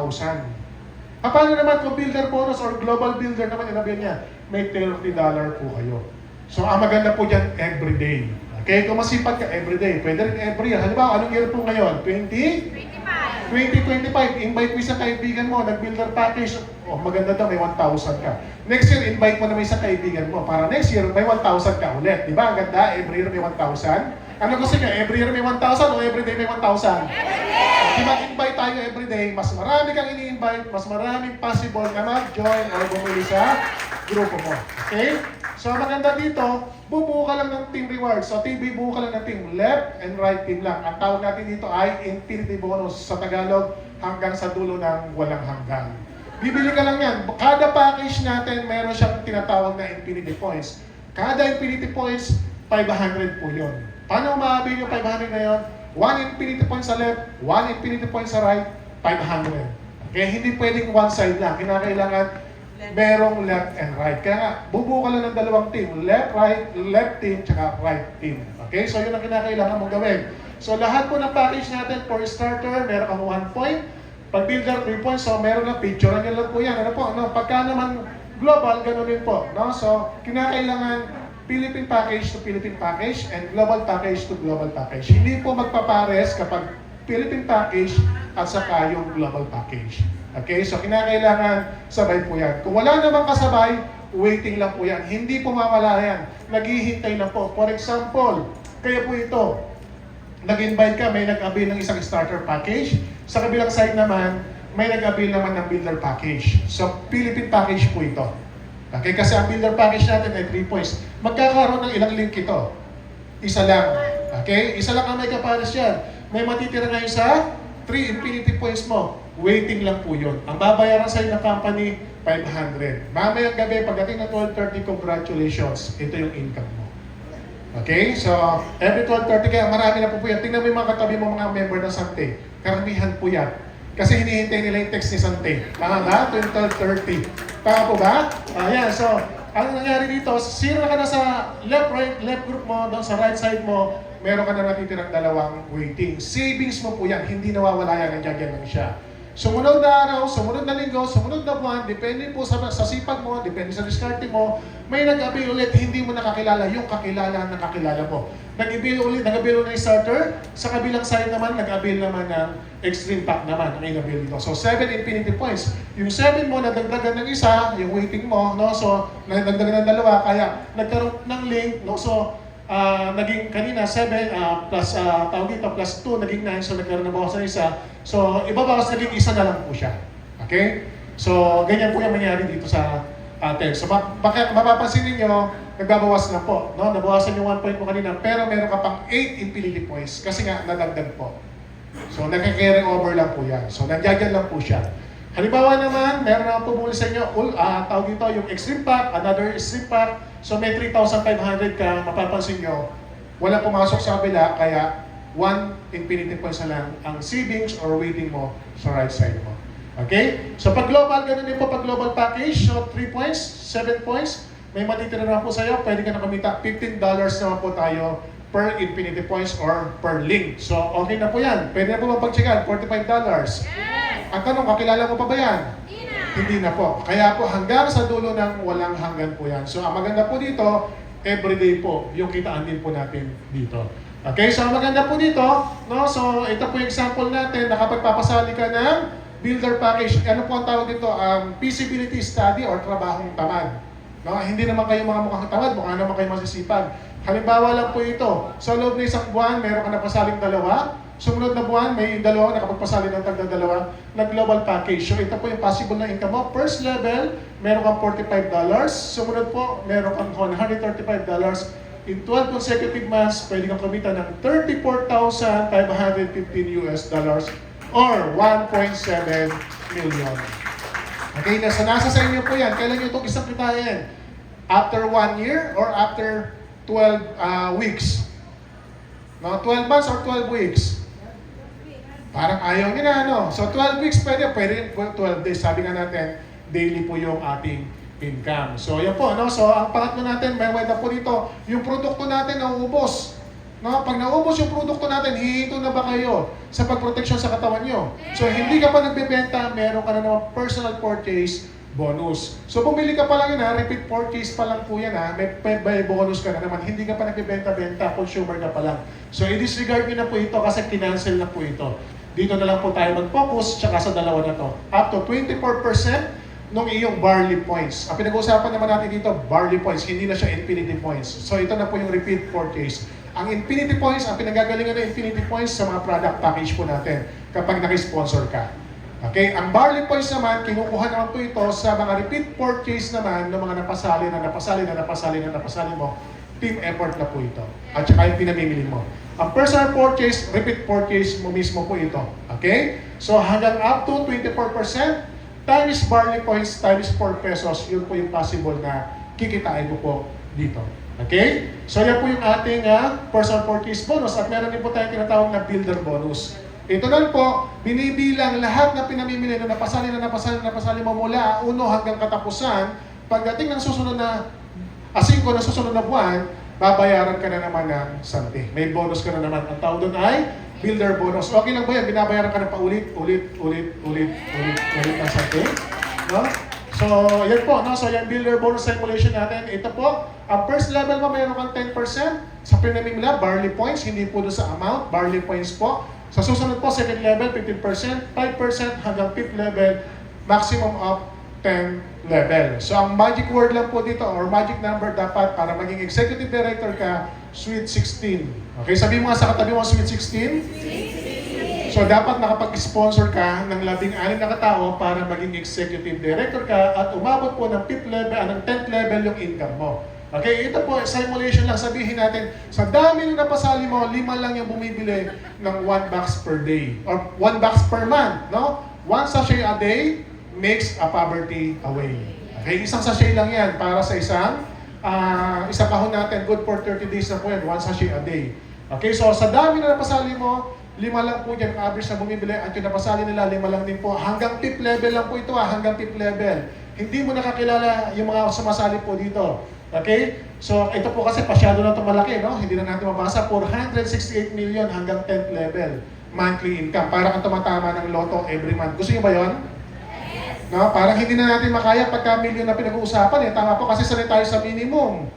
Paano naman kung builder bonus or global builder naman, inabihan niya, may $30 po kayo. So ang maganda po dyan, everyday. Okay, kung masipag ka everyday, pwede rin every year. Halimbawa, anong year po ngayon? 2025, invite mo isang kaibigan mo, nag-builder package. Oh, maganda daw, may 1,000 ka. Next year, invite mo na may isang kaibigan mo. Para next year, may 1,000 ka ulit. Di ba? Ang ganda, every year may 1,000. Ano gusto niya? Every year may 1,000 o everyday may 1,000? Di mag-invite tayo everyday, mas marami kang ini-invite, mas maraming possible na mag-join or bumili sa grupo mo. Okay? So, maganda dito, bubuo ka lang ng team rewards. So, bubuo ka lang ng team left and right team lang. Ang tawag natin dito ay infinity bonus sa Tagalog hanggang sa dulo ng walang hanggan. Bibili ka lang yan. Kada package natin, meron siyang tinatawag na infinity points. Kada infinity points, 500 po yun. Paano maabil yung 500 na yun? 1 infinity point sa left, 1 infinity point sa right, 500. Kaya hindi pwedeng one side lang. Kinakailangan merong left and right. Kaya nga, bubuo ka lang ng dalawang team. Left team, tsaka right team. Okay? So, yun ang kinakailangan mong gawin. So, lahat po ng package natin, for starter, meron kang 1 point. Pag builder, 3 points. So, meron lang picture. Ano lang po yan? Ano po? No? Pagka naman global, ganun din po. No? So, kinakailangan Philippine package to Philippine package and global package to global package. Hindi po magpapares kapag Philippine package at saka yung global package. Okay? So, kinakailangan sabay po yan. Kung wala namang kasabay, waiting lang po yan. Hindi po mawala yan. Naghihintay lang po. For example, kaya po ito, nag-invite ka, may nag-avail ng isang starter package. Sa kabilang side naman, may nag-avail naman ng builder package. So, Philippine package po ito. Okay? Kasi ang builder package natin ay 3 points. Magkakaroon ng ilang link ito? Isa lang. Okay? Isa lang ang may kapares yan. May matitira ngayon sa 3 infinity points mo, waiting lang po yun. Ang babayaran sa'yo ng company, 500. Mamayang gabi, pagdating ng 12:30, congratulations, ito yung income mo. Okay? So, every 12:30, kaya marami na po yan. Tingnan mo yung mga katabi mo, mga member ng Sante. Karamihan po yan. Kasi hinihintay nila yung text ni Sante. Tama ba? 12:30. Tama po ba? Ayan, so, ang nangyari dito, zero ka na sa left group mo, doon sa right side mo, meron ka na natitirang dalawang waiting. Savings mo po yan, hindi nawawala yan, nandiyan lang siya. Sumunod na araw, sumunod na linggo, sumunod na buwan, depende po sa sipag mo, depende sa diskarte mo, may nag-avail ulit, hindi mo nakakilala, yung kakilala na kakilala mo. Nag-avail ulit, nag-avail ulit ng starter, sa kabilang side naman, nag-avail naman ng extreme pack naman, ang in-avail dito. So, 7 infinity points. Yung 7 mo, nadagdagan ng isa, yung waiting mo, no? So, nadagdagan ng dalawa, kaya nagkaroon ng link, no? So, naging kanina 7 plus tawag dito plus 2 naging 9, so nagkaroon na bawas ng isa. So ibabawas naging isa na lang po siya. Okay? So ganyan po yung mangyari dito sa atin. So mapapansin niyo nagbabawas na po, no? Nabawasan yung 1 point mo kanina, pero meron ka pang 8 infinity points kasi nga nadagdag po. So nagka-carry over lang po yan. So nandiyan lang po siya. Halimbawa naman, meron na pumuli sa inyo, tawag dito yung extreme pack, another extreme pack. So may 3,500 ka, mapapansin nyo, wala pumasok sa kabila, kaya 1 infinity points na lang ang savings or waiting mo sa right side mo. Okay? So pag global, ganun din po pag global package, so 3 points, 7 points, may matitira naman po sa iyo, pwede ka na kumita $15 naman po tayo per infinity points or per link. So okay na po yan. Pwede na po mapag-checkan, $45. Ang tanong, kakilala mo pa ba yan? Hindi na po. Kaya po hanggang sa dulo ng walang hanggan po yan. So ang maganda po dito, everyday po yung kitaan din po natin dito. Okay, so ang maganda po dito, no? So ito po yung example natin na kapag papasali ka ng builder package, ano po ang tawag dito? Feasibility study or trabahong tamad. No? Hindi naman kayo mga mukhang tamad, mukha naman kayo masisipag. Halimbawa lang po ito, sa loob ng isang buwan, meron ka napasaling dalawa. Sumunod na buwan, may dalawa, nakapagpasali ng tagda-dalawa na global package. So ito po yung possible na income mo. First level, meron kang $45. Sumunod po, meron kang $135. In 12 consecutive months, pwede kang kumita ng $34,515 or 1.7 million. Okay, nasa sa inyo po yan. Kailan nyo itong isang kitain? After 1 year or after 12 weeks? No, 12 months or 12 weeks? Parang ayaw nyo na, ano? So 12 weeks pwede 12 days. Sabi nga natin, daily po yung ating income. So yan po, no? So ang pangatlo natin, may wala po dito, yung produkto natin nauubos. No? Pag naubos yung produkto natin, hihinto na ba kayo sa pagproteksyon sa katawan nyo? So hindi ka pa nagbebenta, meron ka na naman personal purchase bonus. So bumili ka pa lang yun ha, repeat purchase pa lang po yan ha, may bonus ka na naman, hindi ka pa nagbebenta-benta, consumer ka pa lang. So i-disregard nyo na po ito kasi kinancel na po ito. Dito na lang po tayo mag-focus, tsaka sa dalawa na to. Up to 24% nung iyong barley points. Ang pinag-uusapan naman natin dito, barley points, hindi na siya infinity points. So ito na po yung repeat purchase. Ang infinity points, ang pinagagalingan ng infinity points sa mga product package po natin kapag naki-sponsor ka. Okay, ang barley points naman, kinukuha naman po ito sa mga repeat purchase naman ng mga napasali mo. Team effort na po ito. At saka yung pinamimili mo. Ang personal purchase, repeat purchase mo mismo po ito. Okay? So hanggang up to 24% times barley points times 4 pesos, yun po yung possible na kikitain mo po dito. Okay? So yan po yung ating personal purchase bonus at meron din po tayong tinatawag na builder bonus. Ito lang po, binibilang lahat na pinamimili na napasali mo mula 1 hanggang katapusan. Pagdating ng susunod na 5 na susunod na buwan, babayaran ka na naman ng sante. May bonus ka na naman. Ang tawag doon ay builder bonus. Okay lang ba yan? Binabayaran ka na paulit ng sante. No? So, yan po. No? So, yung builder bonus simulation natin. Ito po, ang first level mo, mayroon kang 10%. Sa pinamimila, barley points. Hindi po doon sa amount. Barley points po. Sa susunod po, second level, 15%. 5% hanggang 5th level. Maximum of 10 level. So, ang magic word lang po dito or magic number dapat para maging executive director ka, Sweet 16. Okay, sabihin mo nga sa katabi mo, Sweet 16? So, dapat nakapag-sponsor ka ng 16 na katao para maging executive director ka at umabot po ng 5th level, ng 10th level yung income mo. Okay, ito po, simulation lang. Sabihin natin, sa dami nung napasali mo, 5 lang yung bumibili ng 1 box per day. Or 1 box per month, no? 1 sachet a day makes a poverty away. Okay, isang sachet lang yan para sa isang kahon natin. Good for 30 days na po yan, 1 sachet a day. Okay, so sa dami na napasali mo, 5 lang po dyan ang average na bumibili. At yung napasali nila, 5 lang din po. Hanggang 5th level lang po ito, hanggang 5th level. Hindi mo nakakilala yung mga sumasali po dito. Okay? So, ito po kasi pasyado na ito malaki, no? Hindi na natin mabasa. 468 million hanggang 10th level monthly income. Para kang tumatama ng loto every month. Gusto niyo ba yun? Yes. No? Parang hindi na natin makaya pagka million na pinag-uusapan. Tama po kasi sanay tayo sa minimum.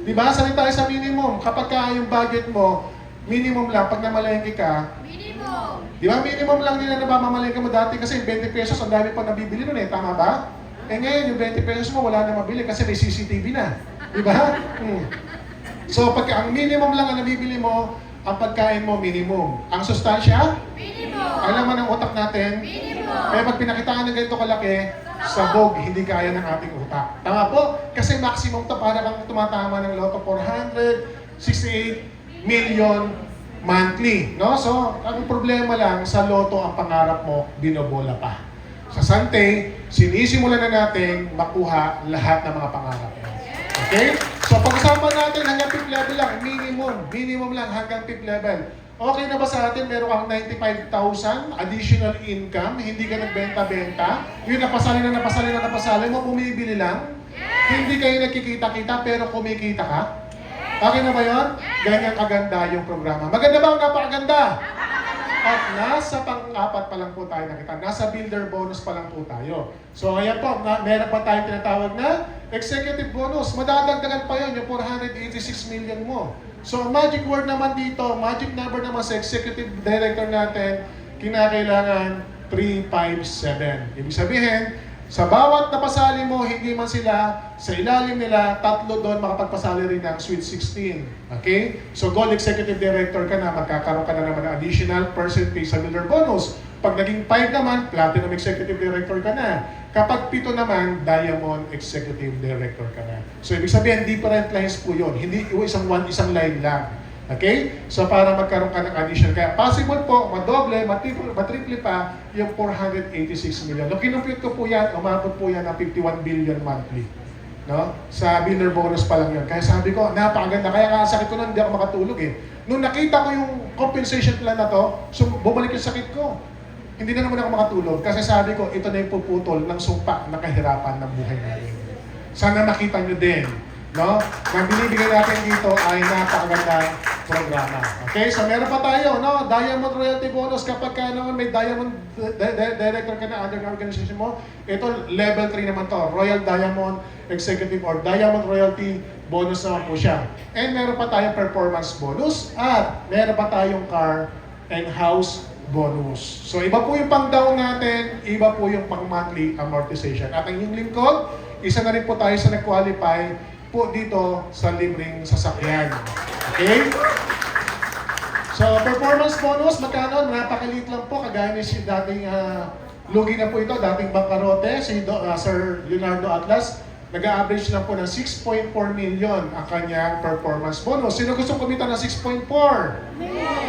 Di ba? Sanay tayo sa minimum. Kapag yung budget mo, minimum lang. Pag namalengke ka, minimum. Di ba? Minimum lang din na nabamamalengke mo dati kasi 20 pesos, ang dami pa nabibili nun eh. Tama ba? Eh ngayon, yung 20 pesos mo, wala na mabili kasi may CCTV na. Di ba? So, pagka ang minimum lang ang nabibili mo, ang pagkain mo, minimum. Ang sustansya? Minimum. Alam mo ng utak natin? Minimum. Kaya pag pinakitaan ng ganito kalaki, sabog, hindi kaya ng ating utak. Tama po? Kasi maximum to para kang tumatama ng loto 468 million monthly. No? So, ang problema lang, sa loto ang pangarap mo, binobola pa. Sa Sante, sinisimulan na natin makuha lahat ng mga pangarap mo. Okay? So, pag-usapan natin hanggang 5th level lang, minimum lang hanggang 5th level. Okay na ba sa atin, meron kang 95,000 additional income, hindi ka nagbenta-benta, yung napasali mo, bumibili lang, hindi kayo nagkikita-kita pero kumikita ka? Okay na ba yun? Ganyan kaganda yung programa. Maganda ba ang napakaganda? At nasa pang-apat pa lang po tayo nakita. Nasa builder bonus pa lang po tayo. So ayan po, meron pa tayong tinatawag na executive bonus. Madadagdagan pa yun, yung 486 million mo. So ang magic word naman dito, magic number naman sa executive director natin, kinakailangan 357. Ibig sabihin, sa bawat napasali mo, hindi man sila sa ilalim nila, 3 doon makapagpasali rin ng Sweet 16. Okay? So Gold Executive Director ka na, magkakaroon ka na naman ng additional percentage sa builder bonus. Pag naging 5 naman, Platinum Executive Director ka na. Kapag 7 naman, Diamond Executive Director ka na. So ibig sabihin, different lines po yun. Hindi isang line lang. Okay? So para magkaroon ka ng additional. Kaya possible po, madoble, matriple pa yung 486 million. Nung kinumpute ko po yan, umabot po yan ng 51 billion monthly. No? Sa builder bonus pa lang yun. Kaya sabi ko, napakaganda. Kaya nga sakit ko nun, hindi ako makatulog eh. Nung nakita ko yung compensation plan na to, bumalik yung sakit ko. Hindi na naman ako makatulog. Kasi sabi ko, ito na yung puputol ng sumpa na kahirapan ng buhay natin. Sana makita nyo din. No? Ang binibigay natin dito ay napakagandang programa. Okay? So meron pa tayo, no? Diamond Royalty Bonus. Kapag ka naman may Diamond Director ka na under organization mo, ito level 3 naman to. Royal Diamond Executive or Diamond Royalty Bonus naman po siya. And meron pa tayong performance bonus at meron pa tayong car and house bonus. So iba po yung pang-down natin, iba po yung pang-monthly amortization. At ang inyong lingkod, isa na rin po tayo sa nag-qualify po dito sa libreng sasakyan. Okay? So, performance bonus, magkano? Napakaliit lang po, kagaya ni si dating lugi na po ito, dating bangkarote, si Sir Leonardo Atlas, nag-average lang po ng 6.4 million ang kanyang performance bonus. Sino gusto kumita ng 6.4?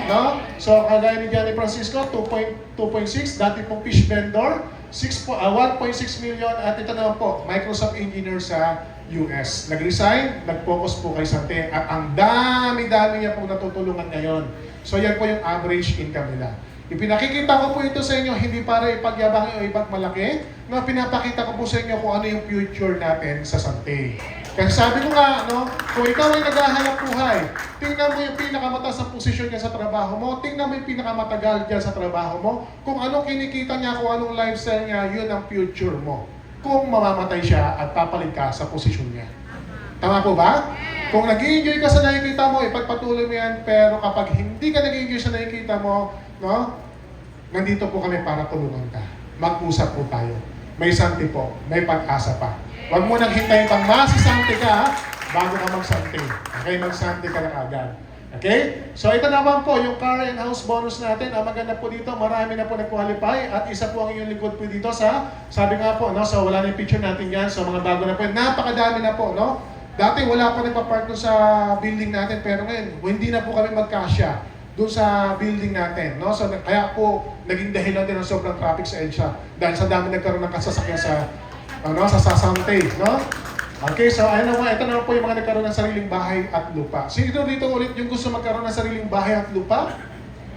No? So, kagaya ni Johnny Francisco, 2.6, dati pong fish vendor, 1.6 million, at ito naman po, Microsoft engineer sa US. Nag-resign, nag-focus po kay Sante, at ang dami-dami niya pong natutulungan ngayon. So yan po yung average income nila. Ipinakikita ko po ito sa inyo, hindi para ipagyabang o ibang malaki, na pinapakita ko po sa inyo kung ano yung future natin sa Sante. Kasi sabi ko nga, no, kung ikaw ay naghahanap buhay, tingnan mo yung pinakamataas na posisyon niya sa trabaho mo, tingnan mo yung pinakamatagal dyan sa trabaho mo, kung anong kinikita niya, kung anong lifestyle niya, yun ang future mo. Kung mamamatay siya at papalit ka sa posisyon niya. Tama po ba? Kung nag-i-enjoy ka sa nakikita mo, ipagpatuloy mo yan, pero kapag hindi ka nag-i-enjoy sa nakikita mo, no, nandito po kami para tulungan ka. Mag-usap po tayo. May santi po, may pag-asa pa. Huwag mo nang hintayin pang masisanti ka bago ka magsanti. Okay, magsanti ka na agad. Okay? So ito naman po, yung car and house bonus natin. Ang maganda po dito, marami na po nag-qualify at isa po ang inyong likod po dito sa, sabi nga po, no, so wala na yung picture natin yan. So mga bago na po, napakadami na po, no? Dati wala pa nagpa-park doon sa building natin, pero ngayon, hindi na po kami magkasya doon sa building natin. No? So, kaya po, naging dahilan din ng sobrang traffic sa EDSA dahil sa dami nagkaroon ng kasasakyan sa Sasante. No? Okay, so ayun naman, ito naman po yung mga nagkaroon ng sariling bahay at lupa. Sino dito ulit yung gusto magkaroon ng sariling bahay at lupa?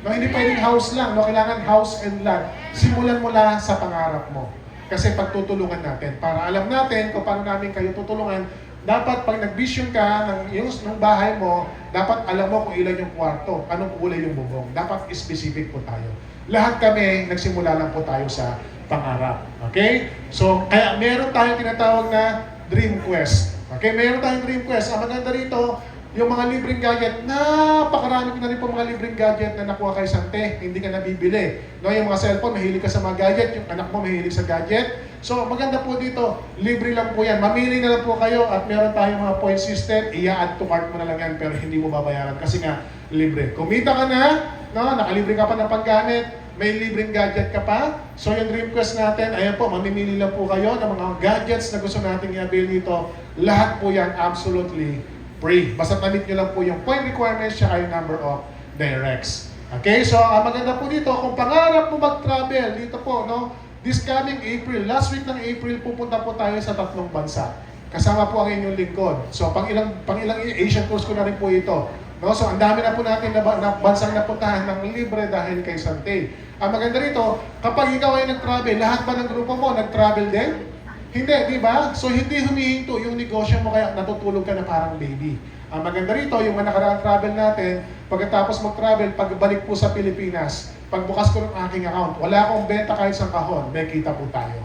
No, hindi pwedeng house lang, no? Kailangan house and land. Simulan mo lang sa pangarap mo. Kasi pagtutulungan natin, para alam natin kung paano namin kayo tutulungan, dapat pag nag-vision ka ng bahay mo, dapat alam mo kung ilan yung kwarto, anong kulay yung bubong. Dapat specific po tayo. Lahat kami, nagsimula lang po tayo sa pangarap. Okay? So, kaya meron tayong tinatawag na Dream Quest. Okay? Meron tayong Dream Quest. Ang maganda rito, yung mga libreng gadget, napakarami ko na rin po mga libreng gadget na nakuha kay Sante, hindi ka nabibili. No, yung mga cellphone, mahilig ka sa mga gadget, yung anak mo mahilig sa gadget. So, maganda po dito, libre lang po yan. Mamili na lang po kayo at meron tayong mga point system, i-add to cart mo na lang yan, pero hindi mo babayaran kasi nga, libre. Kumita ka na, no, nakalibre ka pa ng paggamit, may libreng gadget ka pa. So, yung Dream Quest natin, ayan po, mamimili lang po kayo ng mga gadgets na gusto nating i-avail dito. Lahat po yan, absolutely free. Basta na-meet nyo lang po yung point requirements siya ay number of directs. Okay, so ang maganda po dito, kung pangarap mo mag-travel dito po, no, this coming April, last week ng April, pupunta po tayo sa 3 bansa. Kasama po ang inyong lingkod. So pang ilang Asian tours ko na rin po ito. No, so ang dami na po natin na bansang napuntahan ng libre dahil kay Sante. Ang maganda rito, kapag ikaw ay nag-travel, lahat ba ng grupo mo nag-travel din? Hindi, di ba? So, hindi humihinto yung negosyo mo kaya natutulog ka na parang baby. Ang maganda rito, yung mga nakaraang travel natin, pagkatapos mag-travel, pagbalik po sa Pilipinas, pagbukas ko ng aking account, wala akong benta kahit sa kahon, may kita po tayo.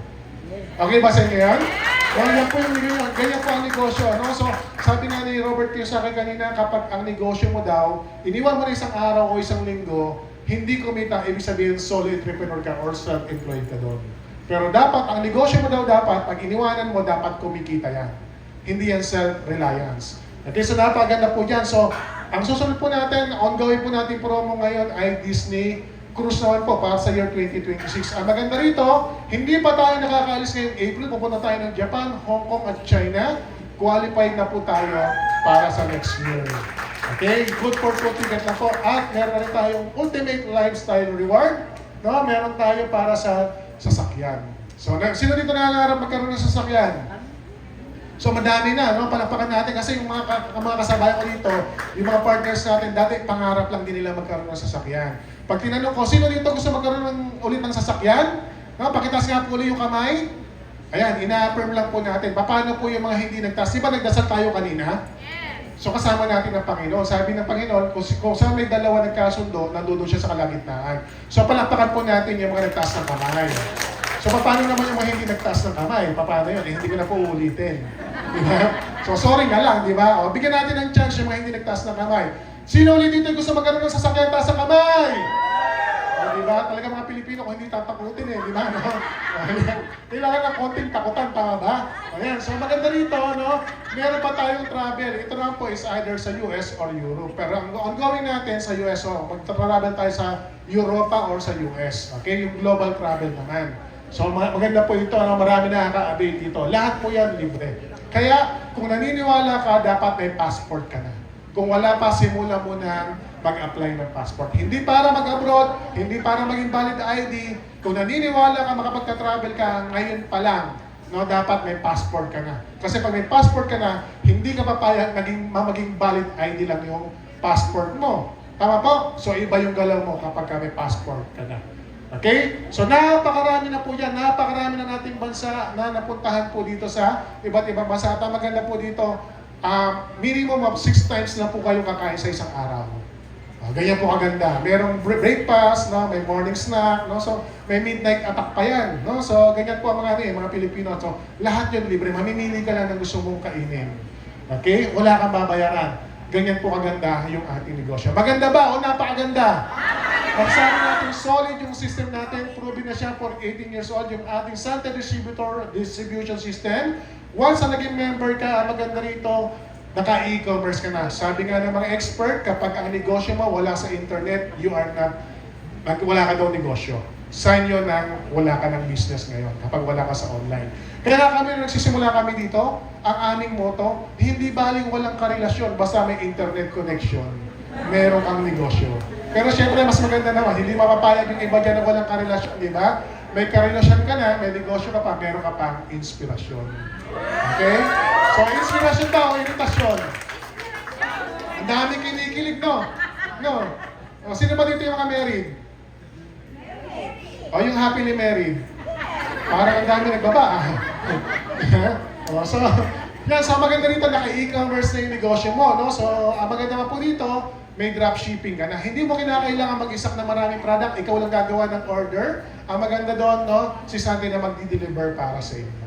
Okay ba sa inyo yan? Ganyan po ganyan po ang negosyo. No? So, sabi nga ni Robert Q sa akin kanina, kapag ang negosyo mo daw, iniwan mo na isang araw o isang linggo, hindi kumita, ibig sabihin solo entrepreneur ka or self-employed ka doon. Pero dapat, ang negosyo mo daw dapat, pag iniwanan mo, dapat kumikita yan. Hindi yan self-reliance. Okay, so napaganda po dyan. So, ang susunod po natin, ongoing po natin promo ngayon ay Disney Cruise naman po para sa year 2026. Ang maganda rito, hindi pa tayo nakakaalis ngayong April, pupunta tayo ng Japan, Hong Kong at China. Qualified na po tayo para sa next year. Okay, good for 2 ticket na po. At meron na rin tayong Ultimate Lifestyle Reward. No, meron tayo para sa sasakyan. So, sino dito nangangarap magkaroon ng sasakyan? So, madami na, no? Palakpakan natin kasi yung mga kasabayan ko dito, yung mga partners natin, dati pangarap lang din nila magkaroon ng sasakyan. Pag tinanong ko, sino dito gusto magkaroon ulit ng sasakyan? No? Pakitas nga po ulit yung kamay. Ayan, ina-affirm lang po natin. Paano po yung mga hindi nagtas? Di ba nagdasal tayo kanina? So, kasama natin ang Panginoon. Sabi ng Panginoon, kung saan may dalawa nagkasundo, nandoon siya sa kalagitnaan. So, palakpakan po natin yung mga nagtaas ng kamay. So, paano naman yung mga hindi nagtaas ng kamay? Paano yun? Hindi ko na po uulitin. Diba? So, sorry na lang, di ba? O, bigyan natin ng chance yung mga hindi nagtaas ng kamay. Sino ulit dito gusto magkaroon ng sasakyan taas ng kamay? O, di ba? Talaga mga Pilipino kung hindi tatakutin di ba? No? Kailangan ng konting takutan, tama ba? Ayan, so maganda rito, no? Meron pa tayong travel. Ito naman po is either sa US or Europe. Pero ang ongoing natin sa US, mag-travel tayo sa Europa or sa US. Okay? Yung global travel naman. So maganda po ito, no? Marami na nakaka-avail dito. Lahat po yan libre. Kaya kung naniniwala ka, dapat may passport ka na. Kung wala pa, simula mo nang mag-apply ng passport. Hindi para mag-abroad, hindi para maging valid ID. Kung naniniwala ka, makapagka-travel ka, ngayon pa lang, no, dapat may passport ka na. Kasi pag may passport ka na, hindi ka papayag maging valid ID lang yung passport mo. Tama po? So iba yung galaw mo kapag may passport ka na. Okay? So napakarami na po yan. Napakarami na nating bansa na napuntahan po dito sa iba't ibang bansa. At ang maganda po dito, minimum of 6 times na po kayo kakain sa isang araw. Ganyan po kaganda. Merong breakfast, no? May morning snack, no? So may midnight attack pa yan. No? So ganyan po ang mga Pilipino. So lahat yun libre. Mamimili ka lang ng gusto mong kainin. Okay? Wala kang babayaran. Ganyan po kaganda yung ating negosyo. Maganda ba o napakaganda? Pag sabi natin solid yung system natin, proven na siya for 18 years old, yung ating Sante distribution system. Once na naging member ka, maganda rito, naka-e-commerce ka na. Sabi nga ng mga expert, kapag ang negosyo mo wala sa internet, wala ka daw negosyo. sign yun ng wala ka ng business ngayon kapag wala ka sa online. Kaya nga kami, nung nagsisimula kami dito, ang aming motto, hindi baling walang karelasyon, basta may internet connection, meron kang negosyo. Pero syempre, mas maganda naman, hindi mapapayag yung iba dyan na walang karelasyon, di ba? May karelasyon ka na, may negosyo ka pa, meron ka pang inspirasyon. Okay? So, inspirasyon daw, iritasyon. Ang daming kinikilig, no? No? O, sino ba dito yung mga married? O, yung happily married. Parang ang dami nagbaba. O, so, yan, so maganda rito, naka-e-commerce na yung negosyo mo, no? So, ang maganda pa po dito, may dropshipping ka na. Hindi mo kinakailangan mag-isak na maraming product, ikaw lang gagawa ng order. Ang maganda doon, no, si Santi na magdi-deliver para sa inyo.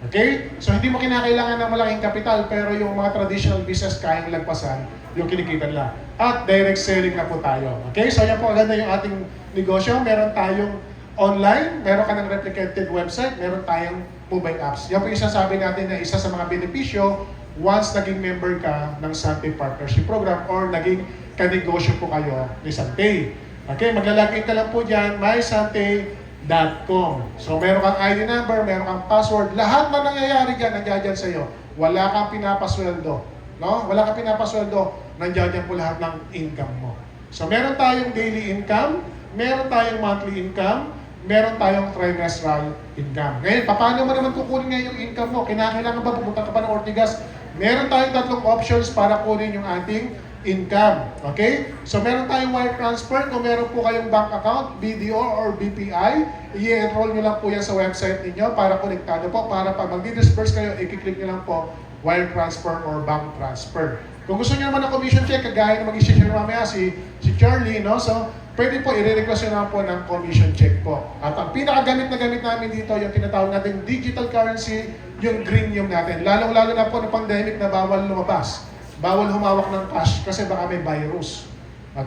Okay? So hindi mo kinakailangan ng malaking kapital, pero yung mga traditional business kayang lagpasan, yung kinikita nila. At direct selling na po tayo. Okay? So yan po aganda yung ating negosyo. Meron tayong online, meron ka ng replicated website, meron tayong mobile apps. Yan po yung sasabi natin na isa sa mga benepisyo once naging member ka ng Sante Partnership Program or naging kanegosyo po kayo ni Sante. Okay, maglalagay ka lang po dyan, mysante.com. So, meron kang ID number, meron kang password, lahat na nangyayari dyan, nandiyan dyan sa'yo. Wala kang pinapasweldo. No? Wala kang pinapasweldo, nandiyan dyan po lahat ng income mo. So, meron tayong daily income, meron tayong monthly income, meron tayong trimestral income. Ngayon, paano mo naman kukunin ngayon yung income mo? Kinakailangan ba pumunta ka pa ng Ortigas? Meron tayong tatlong options para kunin yung ating income. Okay? So, meron tayong wire transfer. Kung meron po kayong bank account, BDO or BPI, i-enroll nyo lang po yan sa website ninyo para konektado po. Para pag mag-disperse kayo, i-click nyo lang po wire transfer or bank transfer. Kung gusto nyo naman ng commission check, kagaya na mag-i-share mamaya si Charlie, no? So, pwede po i-request nyo naman po ng commission check po. At ang pinakagamit na gamit namin dito, yung tinatawag natin digital currency, yung Greenium natin. Lalong-lalo na po ng pandemic na bawal lumabas. Bawal humawak ng cash kasi baka may virus.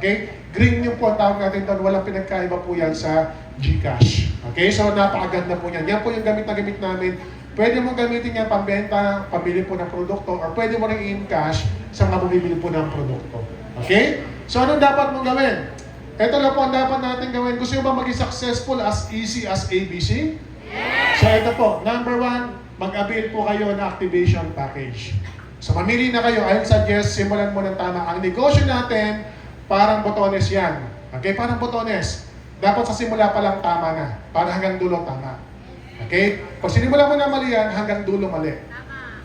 Okay? Greenium po ang tawag natin doon. Walang pinagkaiba po yan sa GCash. Okay? So, napakaganda po yan. Yan po yung gamit na gamit namin. Pwede mo gamitin yan pambenta, pabili po ng produkto, or pwede mo rin in-cash sa mga bumibili po ng produkto. Okay? So, anong dapat mong gawin? Ito lang po ang dapat natin gawin. Gusto nyo ba maging successful as easy as ABC? Yes! So, ito po. Number 1, mag-avail po kayo ng activation package. So, mamili na kayo. I suggest, simulan mo ng tama. Ang negosyo natin, parang botones yan. Okay? Parang botones. Dapat sa simula pa lang tama na. Para hanggang dulo tama. Okay? Pag sinimula mo na mali yan, hanggang dulo mali.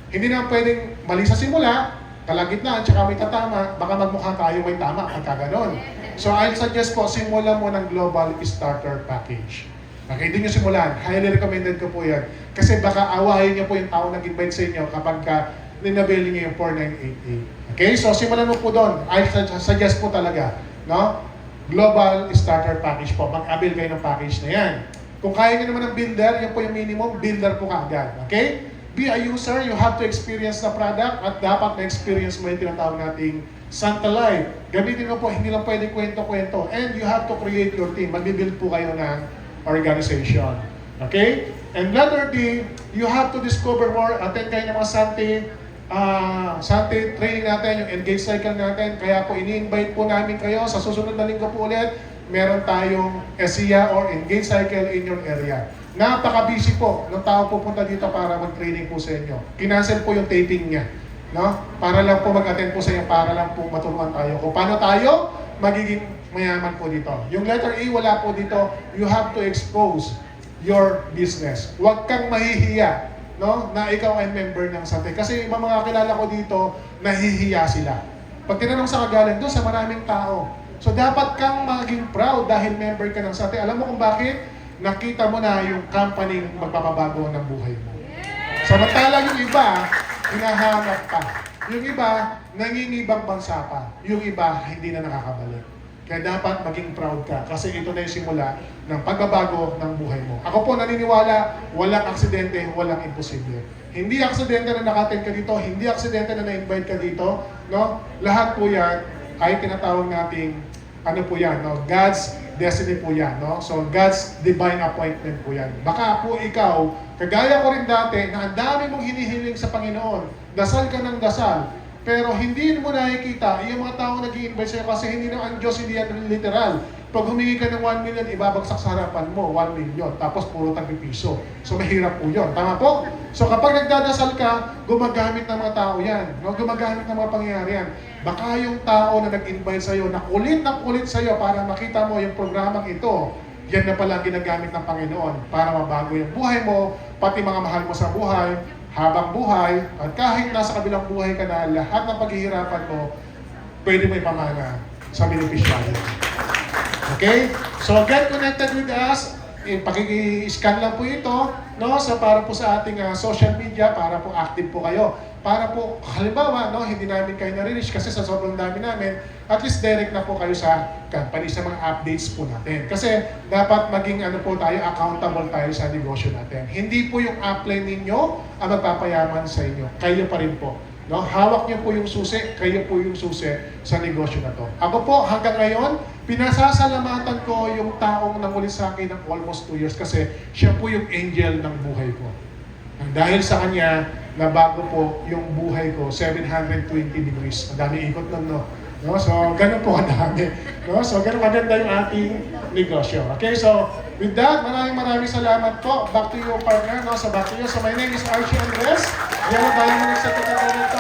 Hindi na pwedeng mali sa simula, kalagitnaan, tsaka may tatama, baka magmukha tayo may tama, magkaganon. So, I'll suggest po, simulan mo ng Global Starter Package. Okay, doon yung simulan. Highly recommended ko po yan. Kasi baka awahin niyo po yung tao nag-invite sa inyo kapag ninabili niyo yung 4988. Okay, so simulan mo po doon. I suggest po talaga, no? Global Starter Package po. Mag-avail kayo ng package na yan. Kung kaya niyo naman ng builder, yan po yung minimum, builder po kaagad. Okay? Be a user, you have to experience the product at dapat na-experience mo yung tinatawag nating Santa Life. Gamitin mo po, hindi lang pwede kwento-kwento. And you have to create your team. Mag-build po kayo ng organization. Okay? And letter D, you have to discover more. Attend kayo ng mga Sante training natin, yung engage cycle natin. Kaya po, ini-invite po namin kayo. Sa susunod na linggo po ulit, meron tayong SIA or engage cycle in your area. Napaka-busy po ng tao pupunta dito para mag-training po sa inyo. Kinancel po yung taping niya. No? Para lang po mag-attend po sa inyo, para lang po maturuan tayo kung paano tayo magiging mayaman po dito. Yung letter E, wala po dito. You have to expose your business. Huwag kang mahihiya, no, na ikaw ay member ng Sante. Kasi yung mga kilala ko dito, nahihiya sila. Pag tinanong sa kagalan, doon sa maraming tao. So dapat kang maging proud dahil member ka ng Sante. Alam mo kung bakit? Nakita mo na yung company magpapabago ng buhay mo. Samantala yung iba, hinahanap pa. Yung iba, nangingibang bansa pa. Yung iba, hindi na nakakabalik. Kaya dapat maging proud ka kasi ito na yung simula ng pagbabago ng buhay mo. Ako po naniniwala, walang aksidente, walang imposible. Hindi aksidente na nakaten ka dito, hindi aksidente na na-invite ka dito, no? Lahat po yan ay tinatawag nating ano po yan, no? God's destiny po yan, no? So God's divine appointment po yan. Baka po ikaw, kagaya ko rin dati, na ang dami mong hinihiling sa Panginoon, dasal ka ng dasal, pero hindi mo nakikita yung mga taong nag-i-invite sa'yo kasi hindi na ang Diyos, hindi yan literal. Pag humingi ka ng 1 million, ibabagsak sa harapan mo, 1 million, tapos puro tagpipiso. So mahirap po yun. Tama po? So kapag nagdadasal ka, gumagamit ng mga tao yan. No? Gumagamit ng mga pangyayari yan. Baka yung tao na nag-invite sa'yo, na kulit sa'yo para makita mo yung programang ito, yan na pala ang ginagamit ng Panginoon para mabago yung buhay mo, pati mga mahal mo sa buhay, habang buhay, at kahit nasa kabilang buhay ka na, lahat ng paghihirapan mo, pwede mo ipamana sa beneficiary. Okay? So get connected with us. Pakiki-scan lang po ito, no? So para po sa ating social media, para po active po kayo. Para po, halimbawa, no, hindi namin kayo nare-reach kasi sa sobrang dami namin, at least direct na po kayo sa company, sa mga updates po natin. Kasi dapat maging po tayo, accountable tayo sa negosyo natin. Hindi po yung upline ninyo ang magpapayaman sa inyo. Kayo pa rin po. No? Hawak niyo po yung susi, kayo po yung susi sa negosyo na to. Ako po, hanggang ngayon, pinasasalamatan ko yung taong nangulit sa akin ng almost 2 years kasi siya po yung angel ng buhay ko. Dahil sa kanya, nabago po yung buhay ko, 720 degrees. Ang dami ikot nun, no? So, ganun po kadami. No? So, ganun maganda yung ating negosyo. Okay, so, with that, maraming salamat po. Back to you, partner. No? So, back to you. So, my name is Archie Andres. Yan ang tayo mo nagsasagot